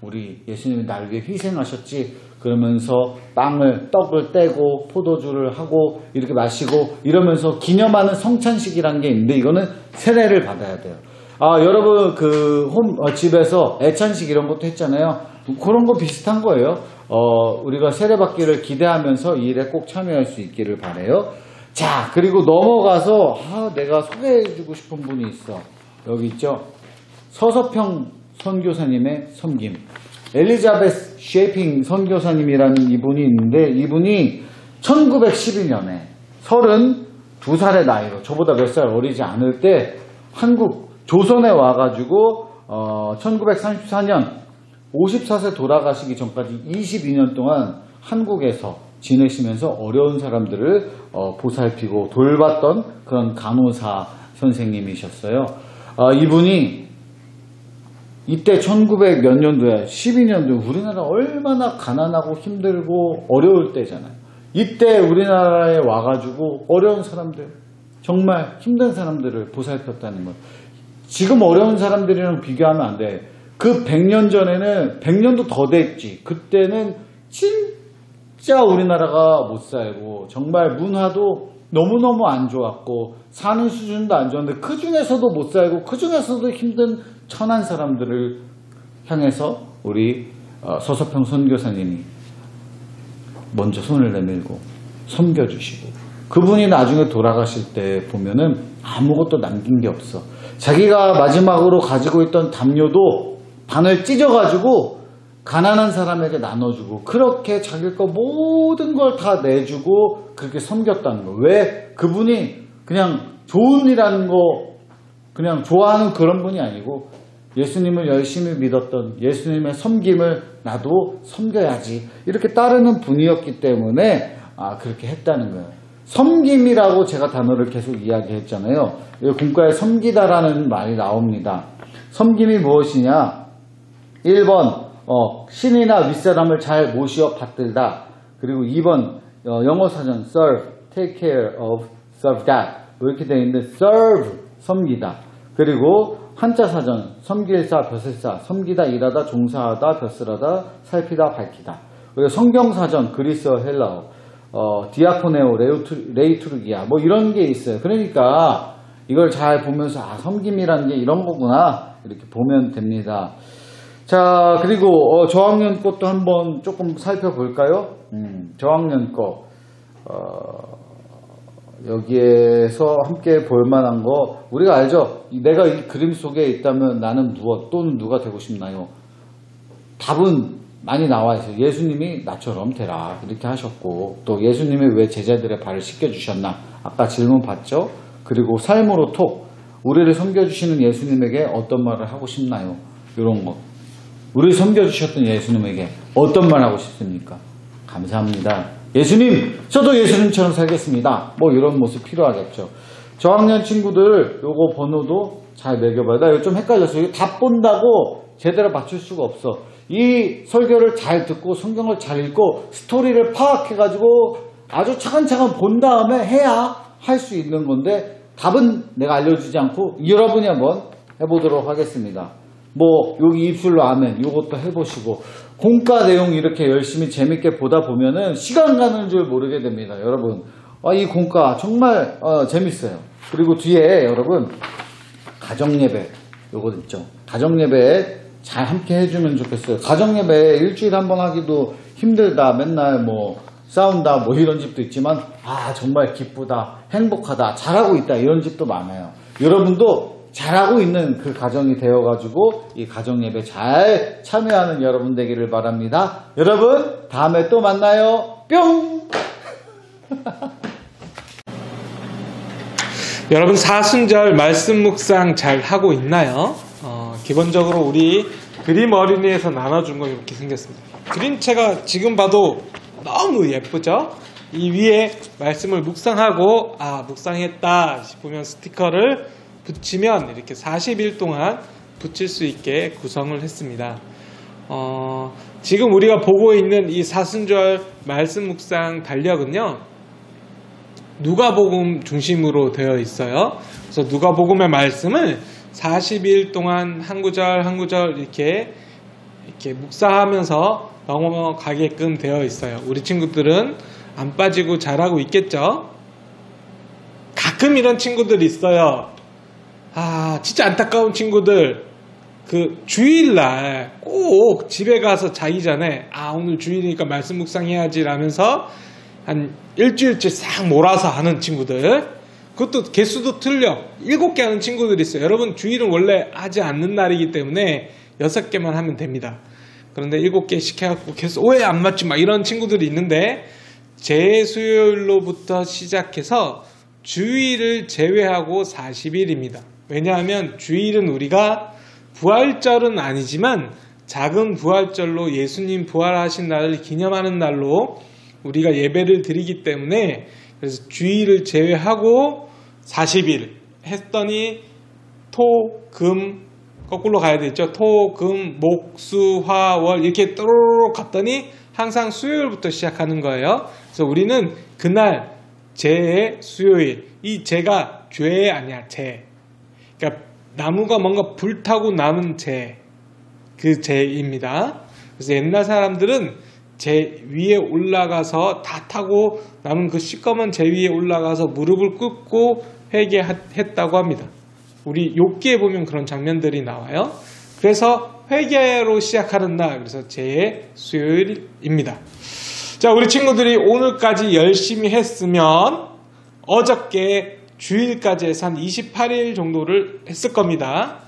우리 예수님이 날 위해 희생하셨지. 그러면서 떡을 떼고 포도주를 하고 이렇게 마시고 이러면서 기념하는 성찬식이라는 게 있는데 이거는 세례를 받아야 돼요. 여러분 집에서 애찬식 이런 것도 했잖아요. 그런 거 비슷한 거예요. 우리가 세례 받기를 기대하면서 이 일에 꼭 참여할 수 있기를 바라요. 자, 그리고 넘어가서 내가 소개해주고 싶은 분이 있어. 여기 있죠. 서서평 선교사님의 섬김. 엘리자베스 쉐이핑 선교사님이라는 이분이 있는데, 이분이 1912년에 32살의 나이로, 저보다 몇 살 어리지 않을 때 조선에 와가지고 1934년 54세 돌아가시기 전까지 22년 동안 한국에서 지내시면서 어려운 사람들을 보살피고 돌봤던 그런 간호사 선생님이셨어요. 이분이 이때 1900 몇 년도야, 12년도 우리나라 얼마나 가난하고 힘들고 어려울 때잖아요. 이때 우리나라에 와가지고 어려운 사람들, 정말 힘든 사람들을 보살폈다는 것. 지금 어려운 사람들이랑 비교하면 안 돼. 그 100년 전에는 100년도 더 됐지. 그때는 진짜 우리나라가 못 살고 정말 문화도 너무너무 안 좋았고 사는 수준도 안 좋았는데 그 중에서도 못 살고 그 중에서도 힘든 천한 사람들을 향해서 우리 서서평 선교사님이 먼저 손을 내밀고 섬겨주시고, 그분이 나중에 돌아가실 때 보면은 아무것도 남긴 게 없어. 자기가 마지막으로 가지고 있던 담요도 반을 찢어가지고 가난한 사람에게 나눠주고, 그렇게 자기 거 모든 걸 다 내주고 그렇게 섬겼다는 거예요. 왜? 그분이 그냥 좋은 일하는 거 그냥 좋아하는 그런 분이 아니고 예수님을 열심히 믿었던, 예수님의 섬김을 나도 섬겨야지 이렇게 따르는 분이었기 때문에 그렇게 했다는 거예요. 섬김이라고 제가 단어를 계속 이야기했잖아요. 공과에 섬기다라는 말이 나옵니다. 섬김이 무엇이냐? 1번 신이나 윗사람을 잘 모시어 받들다. 그리고 2번 영어 사전 serve, take care of, serve that 이렇게 되어 있는데 serve, 섬기다. 그리고 한자 사전 섬길사, 벼슬사, 섬기다, 일하다, 종사하다, 벼슬하다, 살피다, 밝히다. 그리고 성경 사전 그리스어, 헬라어, 디아코네오, 레이투르기아 뭐 이런 게 있어요. 그러니까 이걸 잘 보면서 섬김이라는 게 이런 거구나 이렇게 보면 됩니다. 자, 그리고 저학년 것도 한번 조금 살펴볼까요? 저학년 거 여기에서 함께 볼만한 거, 우리가 알죠? 내가 이 그림 속에 있다면 나는 무엇 또는 누가 되고 싶나요? 답은 많이 나와 있어요. 예수님이 나처럼 되라 이렇게 하셨고, 또 예수님이 왜 제자들의 발을 씻겨주셨나 아까 질문 받죠? 그리고 삶으로 톡, 우리를 섬겨주시는 예수님에게 어떤 말을 하고 싶나요? 이런 거. 우리를 섬겨주셨던 예수님에게 어떤 말 하고 싶습니까? 감사합니다. 예수님, 저도 예수님처럼 살겠습니다. 뭐 이런 모습 필요하겠죠. 저학년 친구들 요거 번호도 잘 매겨봐요. 나 이거 좀 헷갈렸어. 이거 다 본다고 제대로 맞출 수가 없어. 이 설교를 잘 듣고 성경을 잘 읽고 스토리를 파악해가지고 아주 차근차근 본 다음에 해야 할 수 있는 건데 답은 내가 알려주지 않고 여러분이 한번 해보도록 하겠습니다. 뭐 여기 입술로 아멘 이것도 해보시고 공과 내용 이렇게 열심히 재밌게 보다 보면은 시간 가는 줄 모르게 됩니다. 여러분 이 공과 정말 재밌어요. 그리고 뒤에 여러분 가정예배 요거 있죠. 가정예배 잘 함께 해주면 좋겠어요. 가정예배 일주일에 한 번 하기도 힘들다. 맨날 뭐 싸운다 뭐 이런 집도 있지만 정말 기쁘다 행복하다 잘하고 있다 이런 집도 많아요. 여러분도 잘하고 있는 그 가정이 되어가지고 이 가정예배 잘 참여하는 여러분 되기를 바랍니다. 여러분 다음에 또 만나요. 뿅. 여러분 사순절 말씀 묵상 잘 하고 있나요? 기본적으로 우리 그림 어린이에서 나눠준 거 이렇게 생겼습니다. 그림체가 지금 봐도 너무 예쁘죠? 이 위에 말씀을 묵상하고 묵상했다 싶으면 스티커를 붙이면 이렇게 40일 동안 붙일 수 있게 구성을 했습니다. 지금 우리가 보고 있는 이 사순절 말씀 묵상 달력은요, 누가복음 중심으로 되어 있어요. 그래서 누가복음의 말씀을 40일 동안 한 구절 한 구절 이렇게 묵상하면서 넘어가게끔 되어 있어요. 우리 친구들은 안 빠지고 잘하고 있겠죠? 가끔 이런 친구들이 있어요. 진짜 안타까운 친구들. 그 주일날 꼭 집에 가서 자기 전에 오늘 주일이니까 말씀 묵상해야지 라면서 한 일주일째 싹 몰아서 하는 친구들. 그것도 개수도 틀려. 7개 하는 친구들이 있어요. 여러분 주일은 원래 하지 않는 날이기 때문에 6개만 하면 됩니다. 그런데 7개씩 해갖고 계속 왜 안 맞지? 막 이런 친구들이 있는데 재수요일로부터 시작해서 주일을 제외하고 40일입니다. 왜냐하면 주일은 우리가 부활절은 아니지만 작은 부활절로 예수님 부활하신 날을 기념하는 날로 우리가 예배를 드리기 때문에 그래서 주일을 제외하고 40일 했더니 토, 금, 거꾸로 가야 되죠. 토, 금, 목, 수, 화, 월 이렇게 또로록 갔더니 항상 수요일부터 시작하는 거예요. 그래서 우리는 그날 제의 수요일, 이 제가 죄 아니야 제. 그러니까 나무가 뭔가 불타고 남은 제, 그 제입니다. 그래서 옛날 사람들은 제 위에 올라가서 다 타고 남은 그 시꺼먼 제 위에 올라가서 무릎을 꿇고 회개했다고 합니다. 우리 욥기에 보면 그런 장면들이 나와요. 그래서 회개로 시작하는 날, 그래서 제 수요일입니다. 자, 우리 친구들이 오늘까지 열심히 했으면 어저께 주일까지 해서 한 28일 정도를 했을 겁니다.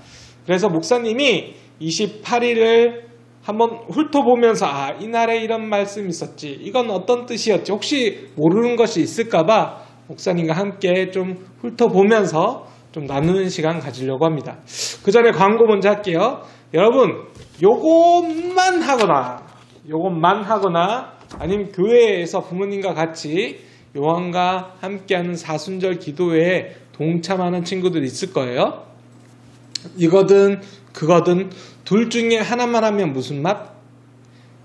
그래서 목사님이 28일을 한번 훑어보면서 이날에 이런 말씀이 있었지, 이건 어떤 뜻이었지, 혹시 모르는 것이 있을까봐 목사님과 함께 좀 훑어보면서 좀 나누는 시간 가지려고 합니다. 그 전에 광고 먼저 할게요. 여러분 요것만 하거나 아니면 교회에서 부모님과 같이 요한과 함께하는 사순절 기도회에 동참하는 친구들 있을 거예요. 이거든 그거든 둘 중에 하나만 하면 무슨 맛?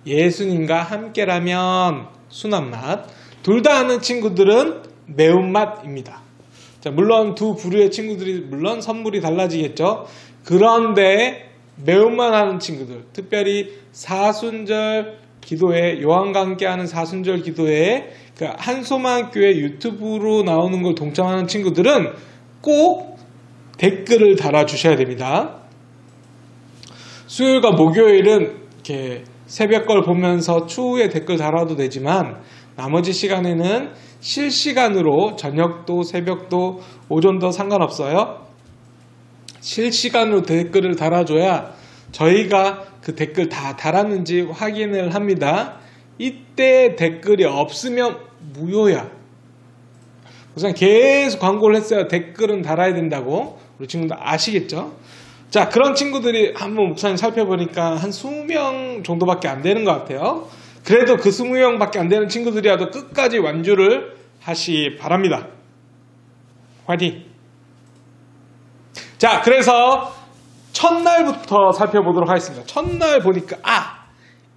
예수님과 함께라면 순한 맛. 둘 다 하는 친구들은 매운맛입니다. 자, 물론 두 부류의 친구들이 물론 선물이 달라지겠죠. 그런데 매운맛 하는 친구들, 특별히 사순절 기도회, 요한과 함께하는 사순절 기도회에 그 한소망교회 유튜브로 나오는 걸 동참하는 친구들은 꼭 댓글을 달아주셔야 됩니다. 수요일과 목요일은 이렇게 새벽 걸 보면서 추후에 댓글 달아도 되지만 나머지 시간에는 실시간으로 저녁도 새벽도 오전도 상관없어요. 실시간으로 댓글을 달아줘야 저희가 그 댓글 다 달았는지 확인을 합니다. 이때 댓글이 없으면 무효야. 우선 계속 광고를 했어요. 댓글은 달아야 된다고. 우리 친구들 아시겠죠? 자, 그런 친구들이 한번 목사님 살펴보니까 한 20명 정도밖에 안 되는 것 같아요. 그래도 그 20명밖에 안 되는 친구들이라도 끝까지 완주를 하시 바랍니다. 화이팅! 자, 그래서 첫날부터 살펴보도록 하겠습니다. 첫날 보니까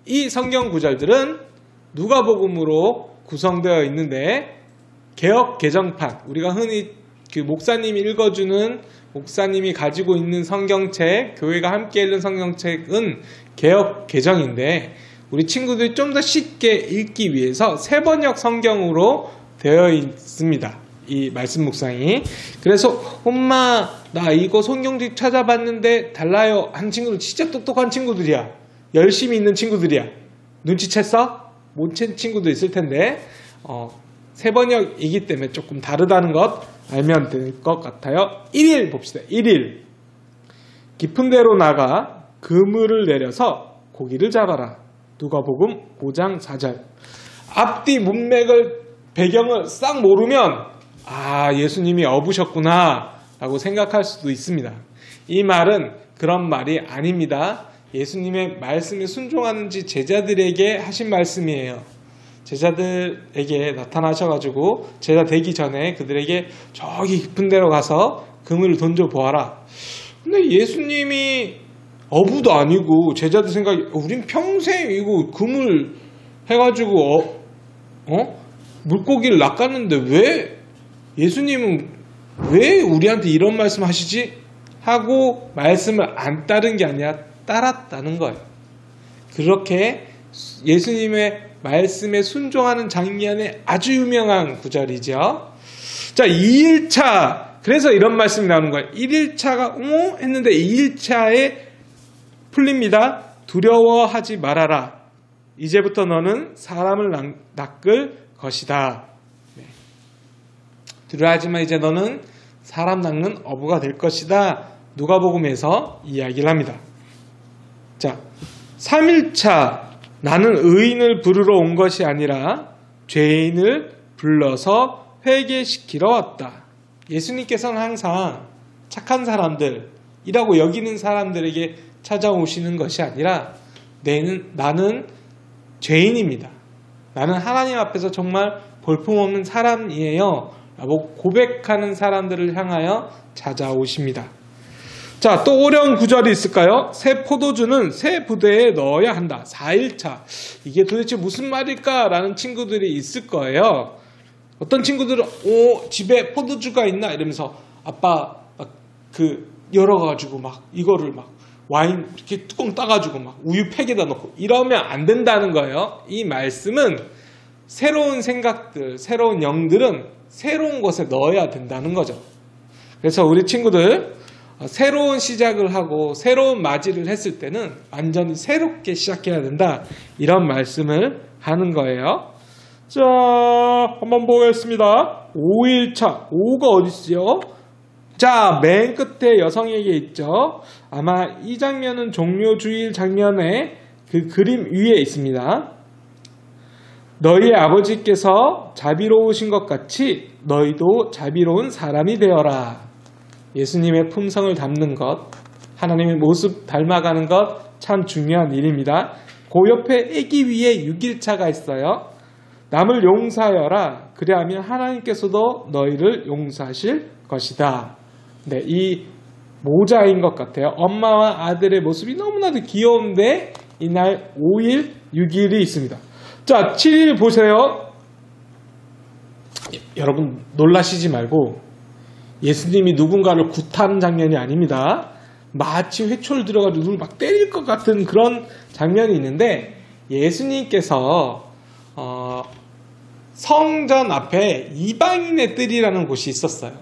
이 성경 구절들은 누가복음으로 구성되어 있는데 개역 개정판, 우리가 흔히 그 목사님이 읽어주는, 목사님이 가지고 있는 성경책, 교회가 함께 읽는 성경책은 개역 개정인데 우리 친구들이 좀 더 쉽게 읽기 위해서 세번역 성경으로 되어 있습니다. 이 말씀 묵상이. 그래서 엄마 나 이거 성경책 찾아봤는데 달라요 한 친구들 진짜 똑똑한 친구들이야. 열심히 있는 친구들이야. 눈치챘어? 못 챈 친구도 있을 텐데 세번역이기 때문에 조금 다르다는 것 알면 될 것 같아요. 1일 봅시다. 1일 깊은 데로 나가 그물을 내려서 고기를 잡아라. 누가복음 5장 4절. 앞뒤 문맥을 배경을 싹 모르면 예수님이 어부셨구나 라고 생각할 수도 있습니다. 이 말은 그런 말이 아닙니다. 예수님의 말씀에 순종하는지 제자들에게 하신 말씀이에요. 제자들에게 나타나셔가지고 제자 되기 전에 그들에게 저기 깊은 데로 가서 그물을 던져보아라. 근데 예수님이 어부도 아니고 제자들 생각이 우린 평생 이거 그물 해가지고 물고기를 낚았는데 왜 예수님은 왜 우리한테 이런 말씀 하시지? 하고 말씀을 안 따른 게 아니라 따랐다는 거예요. 그렇게 예수님의 말씀에 순종하는 장면에 아주 유명한 구절이죠. 자, 2일차. 그래서 이런 말씀이 나오는 거예요. 1일차가 했는데 2일차에 풀립니다. 두려워하지 말아라. 이제부터 너는 사람을 낚을 것이다. 두려워하지만 이제 너는 사람 낚는 어부가 될 것이다. 누가복음에서 이야기를 합니다. 자, 3일차. 나는 의인을 부르러 온 것이 아니라 죄인을 불러서 회개시키러 왔다. 예수님께서는 항상 착한 사람들이라고 여기는 사람들에게 찾아오시는 것이 아니라 나는 죄인입니다. 나는 하나님 앞에서 정말 볼품없는 사람이에요 라고 고백하는 사람들을 향하여 찾아오십니다. 자, 또 어려운 구절이 있을까요? 새 포도주는 새 부대에 넣어야 한다. 4일차. 이게 도대체 무슨 말일까? 라는 친구들이 있을 거예요. 어떤 친구들은 집에 포도주가 있나? 이러면서 아빠 열어가지고 이거를 와인 이렇게 뚜껑 따가지고 우유 팩에다 넣고 이러면 안 된다는 거예요. 이 말씀은 새로운 생각들, 새로운 영들은 새로운 것에 넣어야 된다는 거죠. 그래서 우리 친구들 새로운 시작을 하고 새로운 맞이를 했을 때는 완전히 새롭게 시작해야 된다. 이런 말씀을 하는 거예요. 자, 한번 보겠습니다. 5일차. 5가 어디 있어요? 자, 맨 끝에 여성에게 있죠. 아마 이 장면은 종료주일 장면에 그 그림 위에 있습니다. 너희 아버지께서 자비로우신 것 같이 너희도 자비로운 사람이 되어라. 예수님의 품성을 담는 것, 하나님의 모습 닮아가는 것 참 중요한 일입니다. 그 옆에 애기 위에 6일차가 있어요. 남을 용서하여라. 그래야면 하나님께서도 너희를 용서하실 것이다. 네, 이 모자인 것 같아요. 엄마와 아들의 모습이 너무나도 귀여운데 이날 5일, 6일이 있습니다. 자, 7일 보세요. 여러분 놀라시지 말고 예수님이 누군가를 굿하는 장면이 아닙니다. 마치 회초를 들어가지고 누굴 막 때릴 것 같은 그런 장면이 있는데 예수님께서 성전 앞에 이방인의 뜰이라는 곳이 있었어요.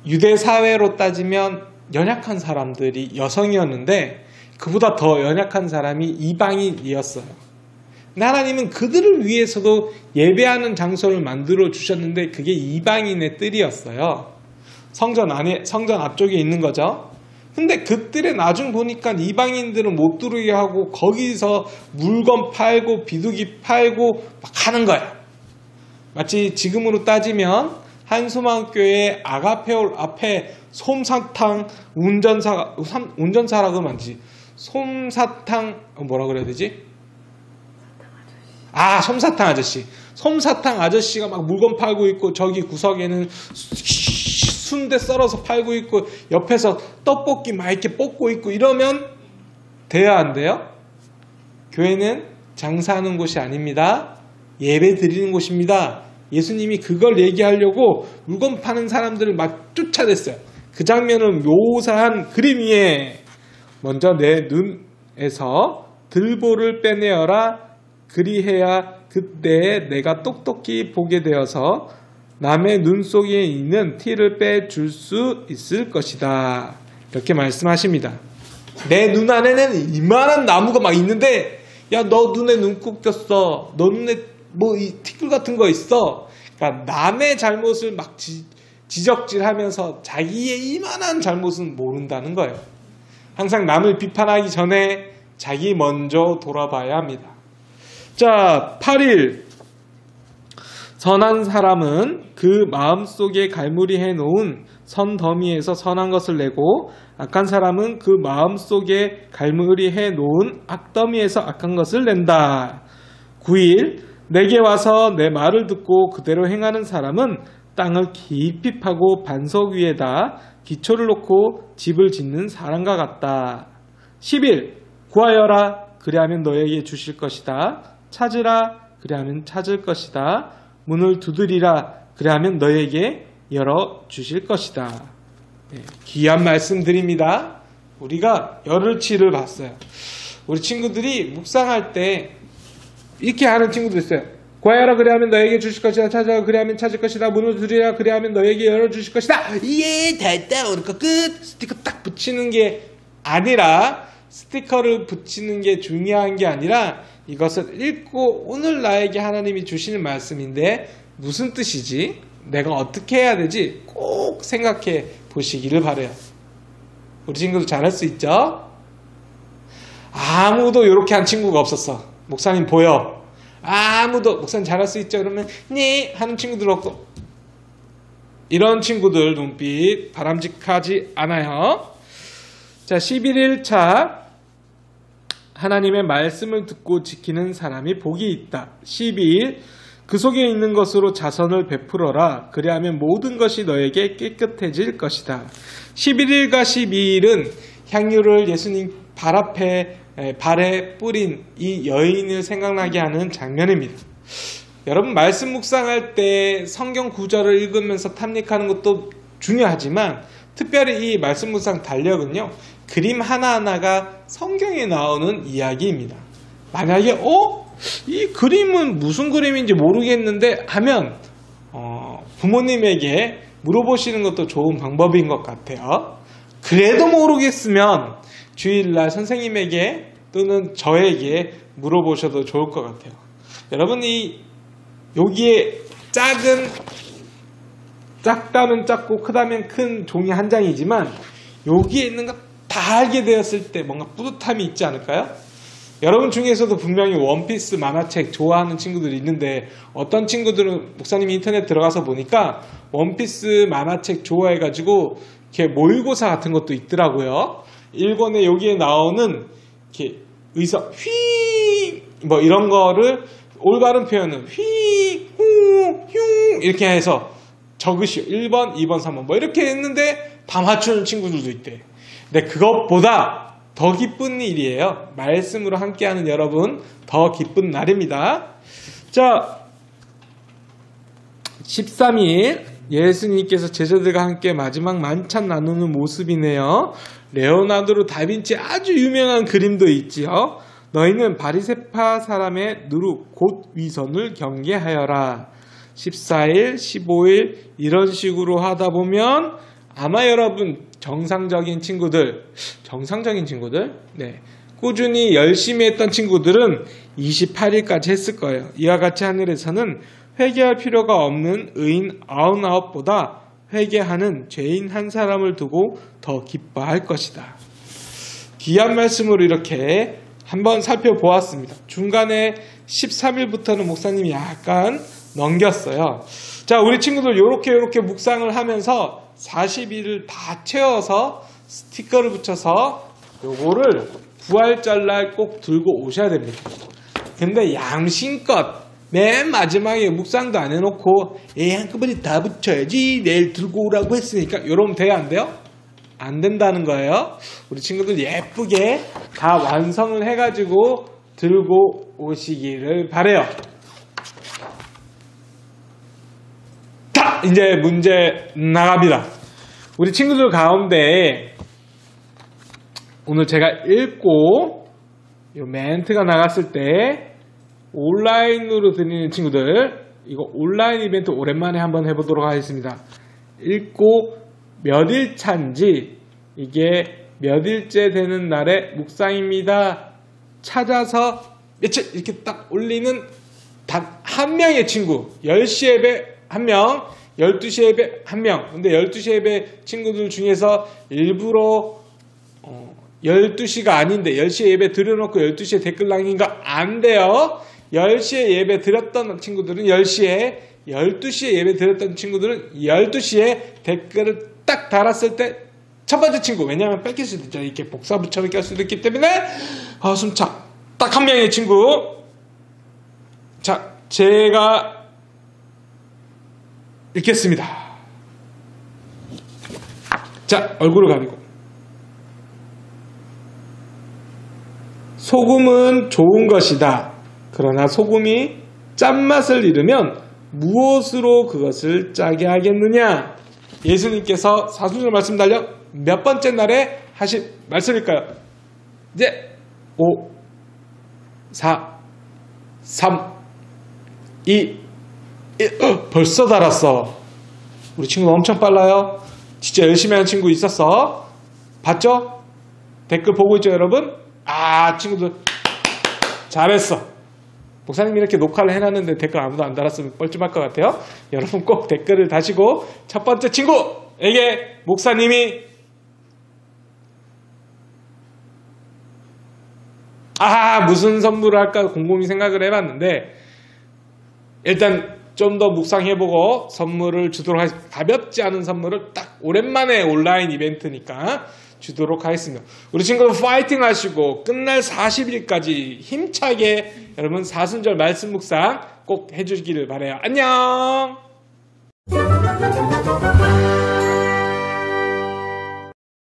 유대 사회로 따지면 연약한 사람들이 여성이었는데 그보다 더 연약한 사람이 이방인이었어요. 하나님은 그들을 위해서도 예배하는 장소를 만들어 주셨는데 그게 이방인의 뜰이었어요. 성전 앞쪽에 있는 거죠. 근데 그 뜰에 나중 보니까 이방인들은 못 들어오게 하고 거기서 물건 팔고 비둘기 팔고 막 하는 거예요. 마치 지금으로 따지면 한소망교회 아가페올 앞에 솜사탕 운전사라고 하면 안 되지. 솜사탕 뭐라 그래야 되지? 솜사탕 아저씨. 솜사탕 아저씨가 막 물건 팔고 있고 저기 구석에는 순대 썰어서 팔고 있고 옆에서 떡볶이 막 이렇게 볶고 있고 이러면 돼야 안 돼요? 교회는 장사하는 곳이 아닙니다. 예배 드리는 곳입니다. 예수님이 그걸 얘기하려고 물건 파는 사람들을 막 쫓아냈어요. 그 장면을 묘사한 그림 위에 먼저 내 눈에서 들보를 빼내어라. 그리해야 그때 내가 똑똑히 보게 되어서 남의 눈 속에 있는 티를 빼줄 수 있을 것이다. 이렇게 말씀하십니다. 내 눈 안에는 이만한 나무가 막 있는데 야, 너 눈에 눈곱 꼈어. 너 눈에 뭐 이 티끌 같은 거 있어. 그러니까 남의 잘못을 막 지적질하면서 자기의 이만한 잘못은 모른다는 거예요. 항상 남을 비판하기 전에 자기 먼저 돌아봐야 합니다. 자, 8일. 선한 사람은 그 마음속에 갈무리 해놓은 선 더미에서 선한 것을 내고 악한 사람은 그 마음속에 갈무리 해놓은 악더미에서 악한 것을 낸다. 9일. 내게 와서 내 말을 듣고 그대로 행하는 사람은 땅을 깊이 파고 반석 위에다 기초를 놓고 집을 짓는 사람과 같다. 10일. 구하여라. 그리하면 너에게 주실 것이다. 찾으라. 그리하면 찾을 것이다. 문을 두드리라. 그리하면 너에게 열어주실 것이다. 네, 귀한 말씀 드립니다. 우리가 열흘치를 봤어요. 우리 친구들이 묵상할 때 이렇게 하는 친구도 있어요. 구하여라. 그리하면 너에게 주실 것이다. 찾아라. 그리하면 찾을 것이다. 문을 두드리라. 그리하면 너에게 열어주실 것이다. 예, 됐다. 오늘 거 끝. 스티커 딱 붙이는 게 아니라 스티커를 붙이는 게 중요한 게 아니라 이것을 읽고 오늘 나에게 하나님이 주시는 말씀인데 무슨 뜻이지? 내가 어떻게 해야 되지? 꼭 생각해 보시기를 바라요. 우리 친구도 잘할 수 있죠? 아무도 이렇게 한 친구가 없었어. 목사님 보여. 아무도 목사님 잘할 수 있죠? 그러면 네 하는 친구들 없고 이런 친구들 눈빛 바람직하지 않아요. 자, 11일차 하나님의 말씀을 듣고 지키는 사람이 복이 있다. 12일 그 속에 있는 것으로 자선을 베풀어라. 그리하면 모든 것이 너에게 깨끗해질 것이다. 11일과 12일은 향유를 예수님 발에 뿌린 이 여인을 생각나게 하는 장면입니다. 여러분 말씀 묵상할 때 성경 구절을 읽으면서 탐닉하는 것도 중요하지만 특별히 이 말씀 묵상 달력은요. 그림 하나하나가 성경에 나오는 이야기입니다. 만약에 이 그림은 무슨 그림인지 모르겠는데 하면 부모님에게 물어보시는 것도 좋은 방법인 것 같아요. 그래도 모르겠으면 주일날 선생님에게 또는 저에게 물어보셔도 좋을 것 같아요. 여러분 여기에 작다면 작고 크다면 큰 종이 한 장이지만 여기에 있는 거 다 알게 되었을 때 뭔가 뿌듯함이 있지 않을까요? 여러분 중에서도 분명히 원피스 만화책 좋아하는 친구들이 있는데 어떤 친구들은 목사님이 인터넷 들어가서 보니까 원피스 만화책 좋아해가지고 이렇게 모의고사 같은 것도 있더라고요. 일본에 여기에 나오는 이렇게 의서 휘 뭐 이런 거를 올바른 표현은 휘, 후, 흉 이렇게 해서 적으시오. 1번, 2번, 3번 뭐 이렇게 했는데 다 맞추는 친구들도 있대. 근데 그것보다 더 기쁜 일이에요. 말씀으로 함께하는 여러분 더 기쁜 날입니다. 자, 13일 예수님께서 제자들과 함께 마지막 만찬 나누는 모습이네요. 레오나르도 다빈치 아주 유명한 그림도 있지요. 너희는 바리새파 사람의 누룩 곧 위선을 경계하여라. 14일, 15일 이런 식으로 하다 보면 아마 여러분 정상적인 친구들 네, 꾸준히 열심히 했던 친구들은 28일까지 했을 거예요. 이와 같이 하늘에서는 회개할 필요가 없는 의인 99보다 회개하는 죄인 한 사람을 두고 더 기뻐할 것이다. 귀한 말씀으로 이렇게 한번 살펴보았습니다. 중간에 13일부터는 목사님이 약간 넘겼어요. 자, 우리 친구들 요렇게 묵상을 하면서 40일을 다 채워서 스티커를 붙여서 요거를 부활절날 꼭 들고 오셔야 됩니다. 근데 양심껏 맨 마지막에 묵상도 안 해놓고 한꺼번에 다 붙여야지 내일 들고 오라고 했으니까 이러면 돼요? 안 돼요? 안 된다는 거예요. 우리 친구들 예쁘게 다 완성을 해가지고 들고 오시기를 바래요. 자, 이제 문제 나갑니다. 우리 친구들 가운데 오늘 제가 읽고 이 멘트가 나갔을 때 온라인으로 드리는 친구들, 이거 온라인 이벤트 오랜만에 한번 해보도록 하겠습니다. 읽고 몇 일 차인지, 이게 몇 일째 되는 날의 묵상입니다. 찾아서 며칠 이렇게 딱 올리는 단 한 명의 친구, 10시 예배 한 명, 12시 예배 한 명. 근데 12시 예배 친구들 중에서 일부러 12시가 아닌데 10시에 예배 드려놓고 12시에 댓글 남긴 거 안 돼요. 10시에 예배 드렸던 친구들은 10시에, 12시에 예배 드렸던 친구들은 12시에 댓글을 딱 달았을 때 첫 번째 친구, 왜냐하면 뺏길 수도 있죠. 이렇게 복사붙여서 낄 수도 있기 때문에 숨차. 딱 한 명의 친구. 자, 제가 읽겠습니다. 자, 얼굴을 가리고. 소금은 좋은 것이다. 그러나 소금이 짠맛을 잃으면 무엇으로 그것을 짜게 하겠느냐? 예수님께서 사순절 말씀 달려 몇 번째 날에 하신 말씀일까요? 이제 5, 4, 3, 2, 1. 벌써 달았어. 우리 친구 엄청 빨라요. 진짜 열심히 하는 친구 있었어. 봤죠? 댓글 보고 있죠, 여러분? 친구들 잘했어. 목사님이 이렇게 녹화를 해놨는데 댓글 아무도 안 달았으면 뻘쭘할 것 같아요. 여러분 꼭 댓글을 다시고 첫 번째 친구에게 목사님이 무슨 선물을 할까 곰곰이 생각을 해봤는데, 일단 좀 더 묵상해보고 선물을 주도록 하겠습니다. 가볍지 않은 선물을 딱 오랜만에 온라인 이벤트니까 주도록 하겠습니다. 우리 친구들 파이팅 하시고 끝날 40일까지 힘차게 여러분 사순절 말씀 묵상 꼭 해주시기를 바라요. 안녕.